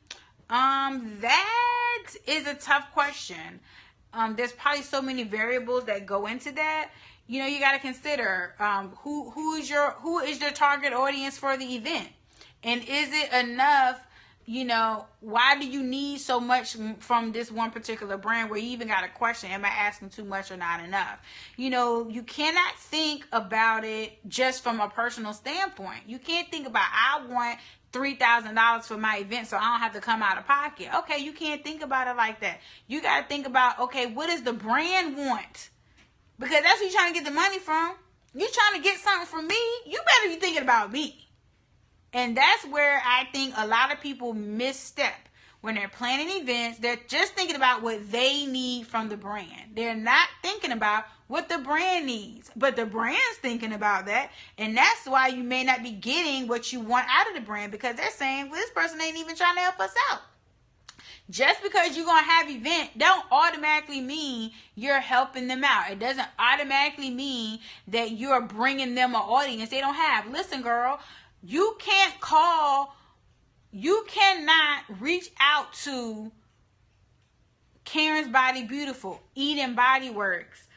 That is a tough question. There's probably so many variables that go into that. You got to consider who is your target audience for the event, and is it enough? Why do you need so much from this one particular brand where you even got a question, am I asking too much or not enough? You cannot think about it just from a personal standpoint. You can't think about, I want $3,000 for my event so I don't have to come out of pocket. Okay, you can't think about it like that. You got to think about, okay, what does the brand want? Because that's where you're trying to get the money from. You're trying to get something from me. You better be thinking about me. And that's where I think a lot of people misstep. When they're planning events, they're just thinking about what they need from the brand. They're not thinking about what the brand needs. But the brand's thinking about that. And that's why you may not be getting what you want out of the brand, because they're saying, well, this person ain't even trying to help us out. Just because you're going to have event don't automatically mean you're helping them out. It doesn't automatically mean that you're bringing them an audience they don't have. Listen, girl, you cannot reach out to Karen's Body Beautiful, Eden Body Works,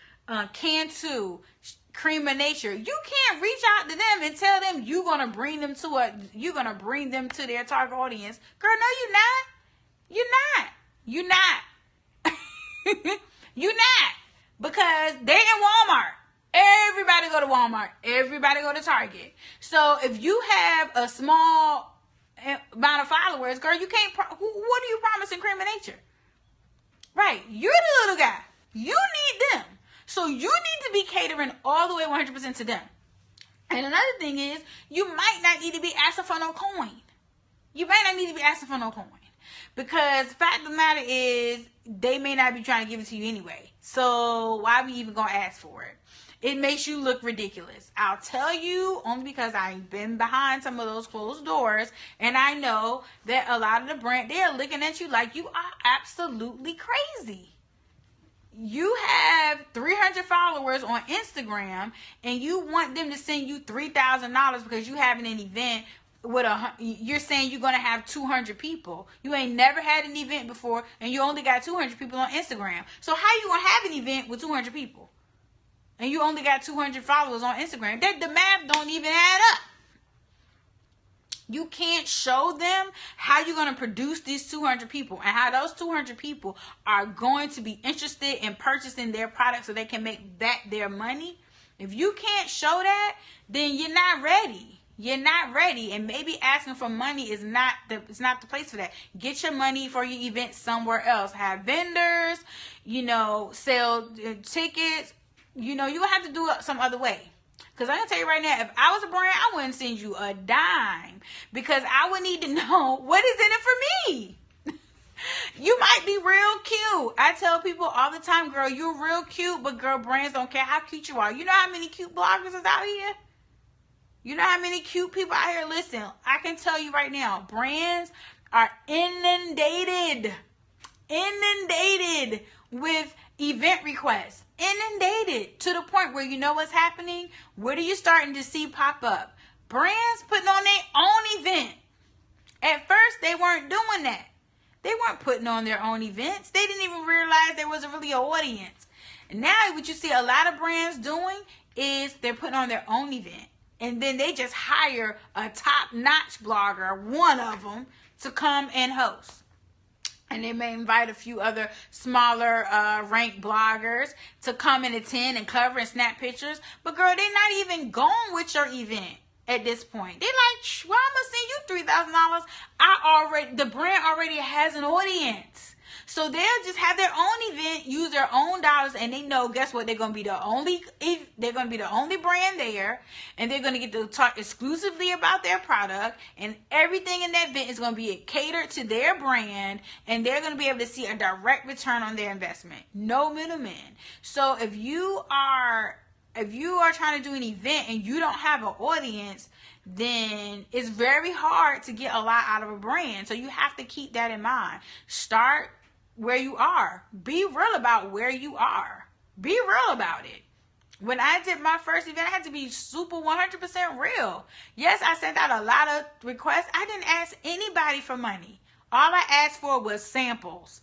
Cantu, Cream of Nature. You can't reach out to them and tell them you're going to bring them to their target audience. Girl, no, you're not. You're not. You're not. Because they're in Walmart. Everybody go to Walmart. Everybody go to Target. So if you have a small amount of followers, girl, you can't. What are you promising Cream of Nature? Right. You're the little guy. You need them. So you need to be catering all the way 100% to them. And another thing is, you might not need to be asking for no coin. Because the fact of the matter is, they may not be trying to give it to you anyway. So why are we even going to ask for it? It makes you look ridiculous. I'll tell you, only because I've been behind some of those closed doors, and I know that a lot of the brand, they're looking at you like you are absolutely crazy. You have 300 followers on Instagram, and you want them to send you $3,000 because you having an event you're saying you're going to have 200 people. You ain't never had an event before, and you only got 200 people on Instagram. So how you going to have an event with 200 people? And you only got 200 followers on Instagram. The math don't even add up. You can't show them how you're going to produce these 200 people and how those 200 people are going to be interested in purchasing their product so they can make that their money. If you can't show that, then you're not ready. You're not ready, and maybe asking for money is not the place for that. Get your money for your event somewhere else. Have vendors, sell tickets. You have to do it some other way. Because I'm going to tell you right now, if I was a brand, I wouldn't send you a dime, because I would need to know what is in it for me. You might be real cute. I tell people all the time, girl, you're real cute, but girl, brands don't care how cute you are. You know how many cute bloggers is out here? You know how many cute people out here? Listen, I can tell you right now, brands are inundated with event requests. Inundated to the point where, you know what's happening? What are you starting to see pop up? Brands putting on their own event. At first, they weren't doing that. They weren't putting on their own events. They didn't even realize there was really an audience. And now what you see a lot of brands doing is they're putting on their own event. And then they just hire a top-notch blogger, one of them, to come and host. And they may invite a few other smaller ranked bloggers to come and attend and cover and snap pictures. But girl, they're not even going with your event at this point. They're like, well, I'm going to send you $3,000. The brand already has an audience. So they'll just have their own event, use their own dollars, and they know, guess what, they're going to be the only brand there, and they're going to get to talk exclusively about their product, and everything in that event is going to be catered to their brand, and they're going to be able to see a direct return on their investment. No middlemen. So if you are trying to do an event and you don't have an audience, then it's very hard to get a lot out of a brand. So you have to keep that in mind. Start where you are. Be real about where you are. Be real about it. When I did my first event, I had to be super 100% real. Yes, I sent out a lot of requests. I didn't ask anybody for money. All I asked for was samples,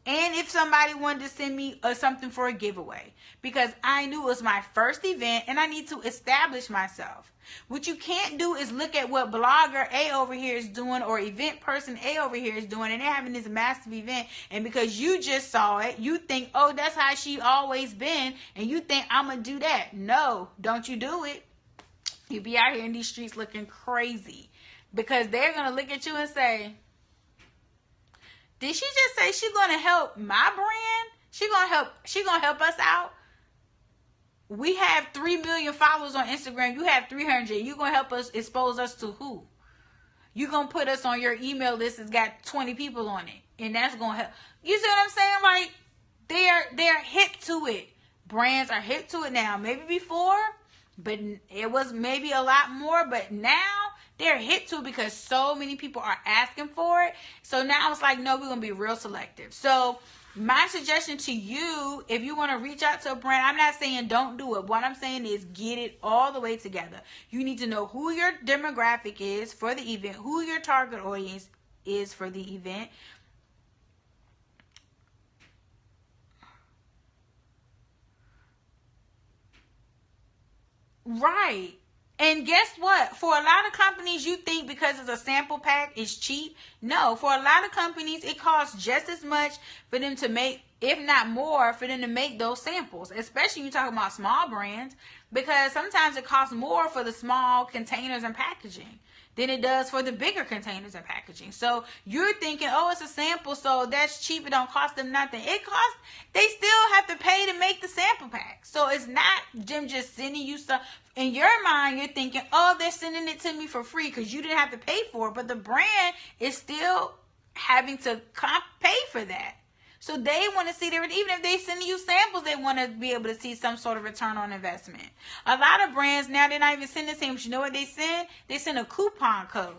and if somebody wanted to send me something for a giveaway, because I knew it was my first event and I need to establish myself. What you can't do is look at what blogger A over here is doing, or event person A over here is doing, and they're having this massive event, and because you just saw it, you think, oh, that's how she always been, and you think I'm gonna do that. No, don't you do it. You be out here in these streets looking crazy, because they're gonna look at you and say, did she just say she's gonna help my brand? She gonna help us out? We have 3 million followers on Instagram. You have 300. You gonna help us expose us to who? You gonna put us on your email list that's got 20 people on it, and that's gonna help. You see what I'm saying? Like, they're hip to it. Brands are hip to it now. Maybe before, but it was maybe a lot more. But now they're hip to it because so many people are asking for it. So now it's like, no, we're gonna be real selective. So my suggestion to you, if you want to reach out to a brand, I'm not saying don't do it. What I'm saying is get it all the way together. You need to know who your demographic is for the event, who your target audience is for the event. Right. And guess what? For a lot of companies, you think because it's a sample pack, it's cheap. No, for a lot of companies, it costs just as much for them to make, if not more, for them to make those samples. Especially when you're talking about small brands, because sometimes it costs more for the small containers and packaging than it does for the bigger containers and packaging. So you're thinking, oh, it's a sample, so that's cheap. It don't cost them nothing. They still have to pay to make the sample pack. So it's not them just sending you stuff. In your mind, you're thinking, oh, they're sending it to me for free because you didn't have to pay for it. But the brand is still having to pay for that. So they want to see even if they send you samples, they want to be able to see some sort of return on investment. A lot of brands now, they're not even sending samples. You know what they send? They send a coupon code.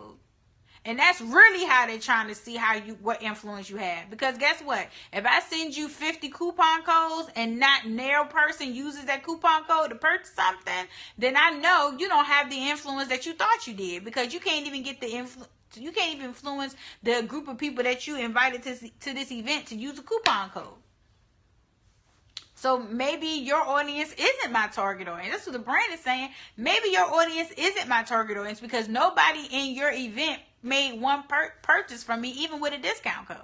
And that's really how they're trying to see what influence you have. Because guess what? If I send you 50 coupon codes and not narrow person uses that coupon code to purchase something, then I know you don't have the influence that you thought you did, because you can't even get the influence. You can't even influence the group of people that you invited to this event to use a coupon code. So maybe your audience isn't my target audience. That's what the brand is saying. Maybe your audience isn't my target audience because nobody in your event made one purchase from me, even with a discount code.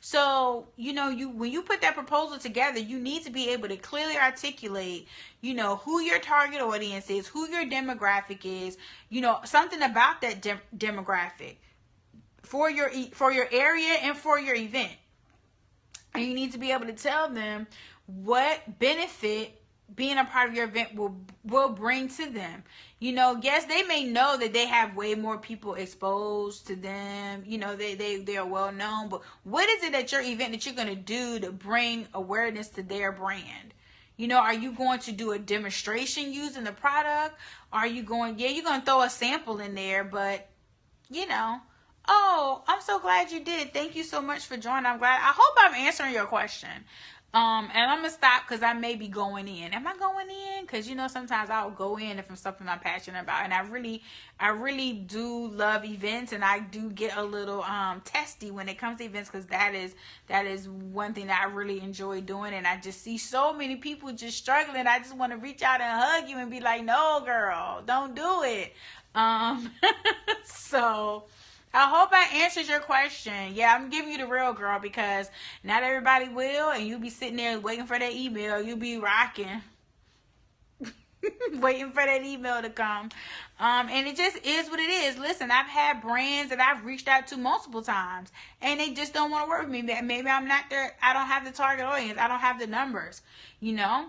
So, when you put that proposal together, you need to be able to clearly articulate, who your target audience is, who your demographic is, something about that demographic for your area and for your event. And you need to be able to tell them what benefit being a part of your event will bring to them. Yes, they may know that they have way more people exposed to them. They are well known. But what is it at your event that you're going to do to bring awareness to their brand? Are you going to do a demonstration using the product? Are you going, you're going to throw a sample in there, but, oh, I'm so glad you did. Thank you so much for joining. I hope I'm answering your question. And I'm going to stop because I may be going in. Am I going in? Because, sometimes I'll go in if it's something I'm passionate about. And I really do love events. And I do get a little testy when it comes to events, because that is one thing that I really enjoy doing. And I just see so many people just struggling. I just want to reach out and hug you and be like, no, girl, don't do it. So I hope I answered your question. Yeah, I'm giving you the real, girl, because not everybody will, and you be sitting there waiting for that email. You be rocking. Waiting for that email to come. And it just is what it is. Listen, I've had brands that I've reached out to multiple times and they just don't want to work with me. Maybe I'm not there. I don't have the target audience. I don't have the numbers, you know?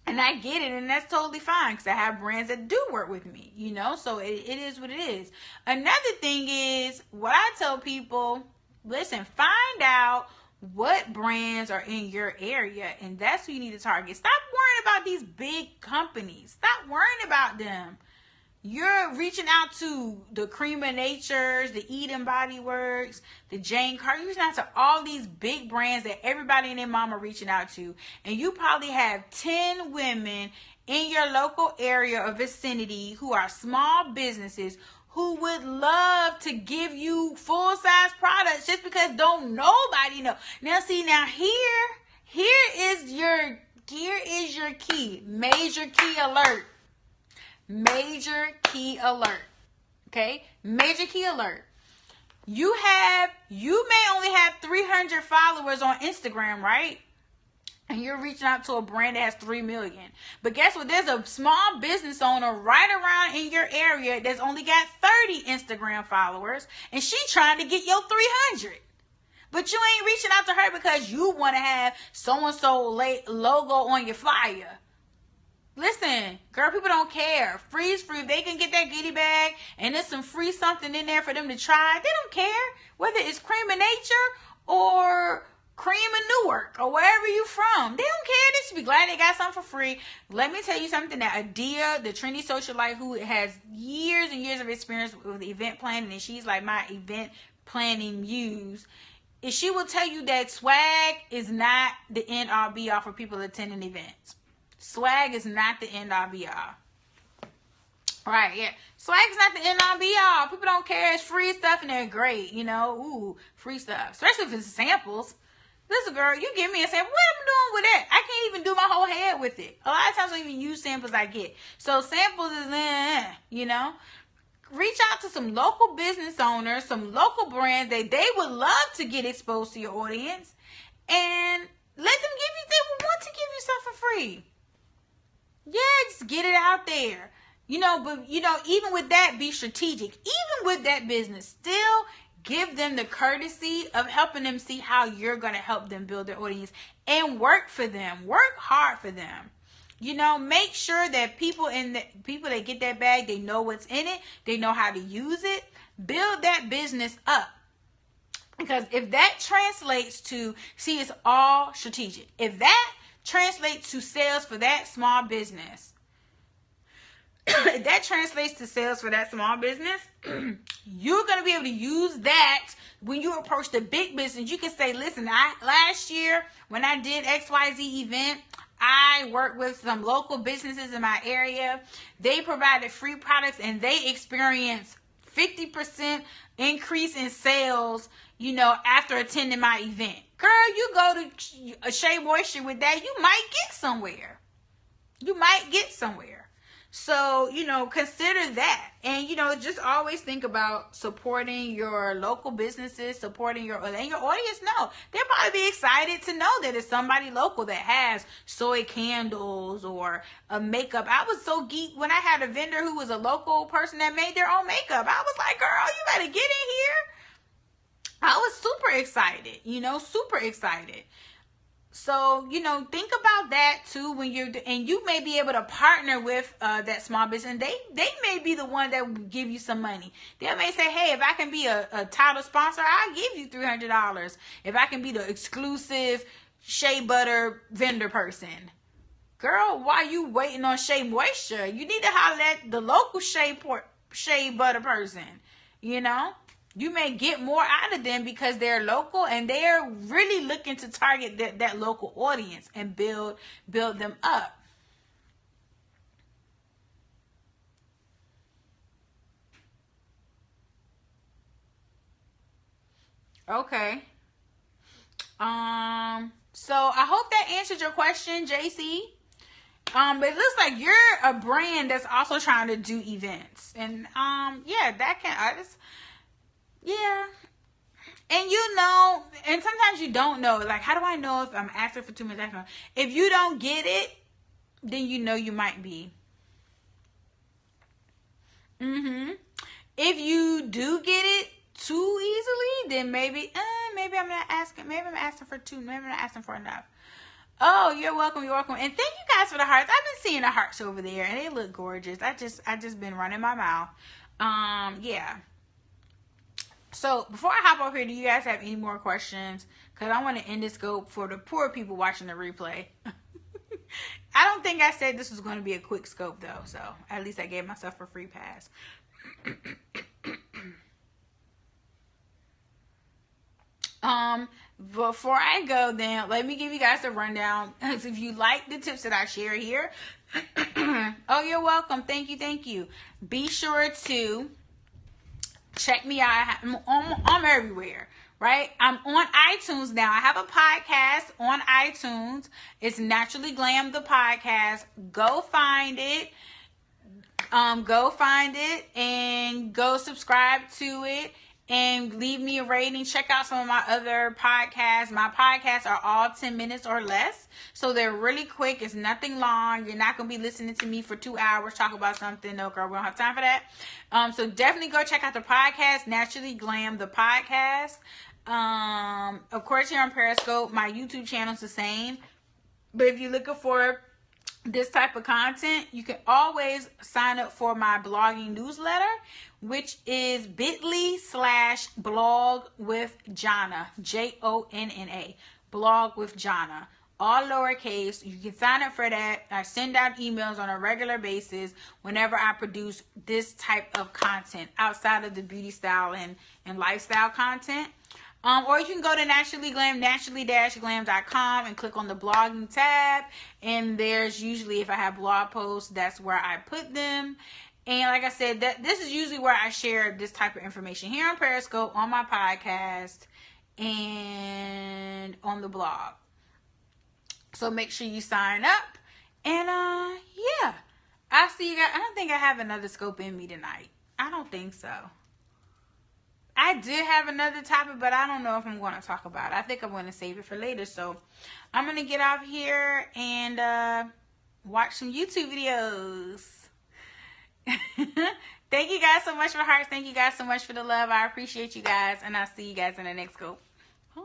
And I get it, and that's totally fine because I have brands that do work with me, you know? So it is what it is. Another thing is, what I tell people, listen, find out what brands are in your area, and that's who you need to target. Stop worrying about these big companies. Stop worrying about them. You're reaching out to the Cream of Natures, the Eden Body Works, the Jane Carter. You're reaching out to all these big brands that everybody and their mama reaching out to. And you probably have 10 women in your local area or vicinity who are small businesses who would love to give you full-size products just because don't nobody know. Now see, here is your key. Major key alert. Major key alert. Okay? Major key alert. You may only have 300 followers on Instagram, right? And you're reaching out to a brand that has 3 million. But guess what? There's a small business owner right around in your area that's only got 30 Instagram followers, and she trying to get your 300. But you ain't reaching out to her because you want to have so-and-so logo on your flyer. Listen, girl, people don't care. Freeze free. If they can get that goodie bag and there's some free something in there for them to try, they don't care. Whether it's Cream of Nature or Cream of Newark or wherever you from. They don't care. They should be glad they got something for free. Let me tell you something that Adia, the trendy socialite who has years and years of experience with event planning, and she's like my event planning muse, is she will tell you that swag is not the end all be all for people attending events. Swag is not the end all be all. Right, yeah. Swag is not the end all be all. People don't care. It's free stuff and they're great, you know. Ooh, free stuff. Especially if it's samples. Listen, girl, you give me a sample. What am I doing with that? I can't even do my whole head with it. A lot of times I don't even use samples I get. So samples is, you know. Reach out to some local business owners, some local brands that they would love to get exposed to your audience. And let them give you, they would want to give you stuff for free. Yeah, just get it out there. You know, but, you know, even with that, be strategic. Even with that business, still give them the courtesy of helping them see how you're going to help them build their audience and work for them. Work hard for them. You know, make sure that people that get that bag, they know what's in it. They know how to use it. Build that business up. Because if that translates to, see, it's all strategic. If that translates to sales for that small business, if that translates to sales for that small business, you're going to be able to use that when you approach the big business. You can say, listen, last year when I did XYZ event, I worked with some local businesses in my area. They provided free products and they experienced 50% increase in sales, you know, after attending my event. Girl, you go to Shea Moisture with that, you might get somewhere. You might get somewhere. So, you know, consider that. And, you know, just always think about supporting your local businesses, supporting your audience. No, they'll probably be excited to know that it's somebody local that has soy candles or a makeup. I was so geeked when I had a vendor who was a local person that made their own makeup. I was like, girl, you better get in here. I was super excited, you know, super excited. So, you know, think about that too when and you may be able to partner with that small business. They may be the one that will give you some money. They may say, hey, if I can be a title sponsor, I'll give you $300. If I can be the exclusive shea butter vendor person. Girl, why you waiting on Shea Moisture? You need to holler at the local shea butter person, you know? You may get more out of them because they're local and they're really looking to target that local audience and build them up. Okay. So I hope that answered your question, JC. But it looks like you're a brand that's also trying to do events. And yeah, that can yeah. And you know, and sometimes you don't know. Like, how do I know if I'm asking for too much? If you don't get it, then you know you might be. If you do get it too easily, then maybe I'm not asking. Maybe I'm asking for two. Maybe I'm not asking for enough. Oh, you're welcome. You're welcome. And thank you guys for the hearts. I've been seeing the hearts over there, and they look gorgeous. I just been running my mouth. Yeah. So before I hop off here, do you guys have any more questions? Because I want to end this scope for the poor people watching the replay. I don't think I said this was going to be a quick scope though, so at least I gave myself a free pass. Before I go, then let me give you guys a rundown. So if you like the tips that I share here, oh, you're welcome. Thank you. Be sure to check me out. I'm everywhere, right? I'm on iTunes now. I have a podcast on iTunes. It's Naturally Glam, the podcast. Go find it. Go find it and go subscribe to it and leave me a rating. Check out some of my other podcasts. My podcasts are all 10 minutes or less. So they're really quick. It's nothing long. You're not going to be listening to me for 2 hours talk about something. No, girl, we don't have time for that. So definitely go check out the podcast, Naturally Glam, the podcast. Of course, here on Periscope, my YouTube channel is the same. But if you're looking for this type of content, you can always sign up for my blogging newsletter, which is bit.ly/blog with Jonna, Jonna, blog with Jonna, all lowercase. You can sign up for that. I send out emails on a regular basis whenever I produce this type of content outside of the beauty style and lifestyle content. Or you can go to Naturally Glam, naturally-glam.com, and click on the blogging tab. And there's usually, if I have blog posts, that's where I put them. And like I said, this is usually where I share this type of information here on Periscope, on my podcast, and on the blog. So make sure you sign up. And yeah, I'll see you guys. I don't think I have another scope in me tonight. I don't think so. I did have another topic, but I don't know if I'm going to talk about it. I think I'm going to save it for later. So I'm going to get off here and watch some YouTube videos. Thank you guys so much for hearts. Thank you guys so much for the love. I appreciate you guys. And I'll see you guys in the next go. Bye.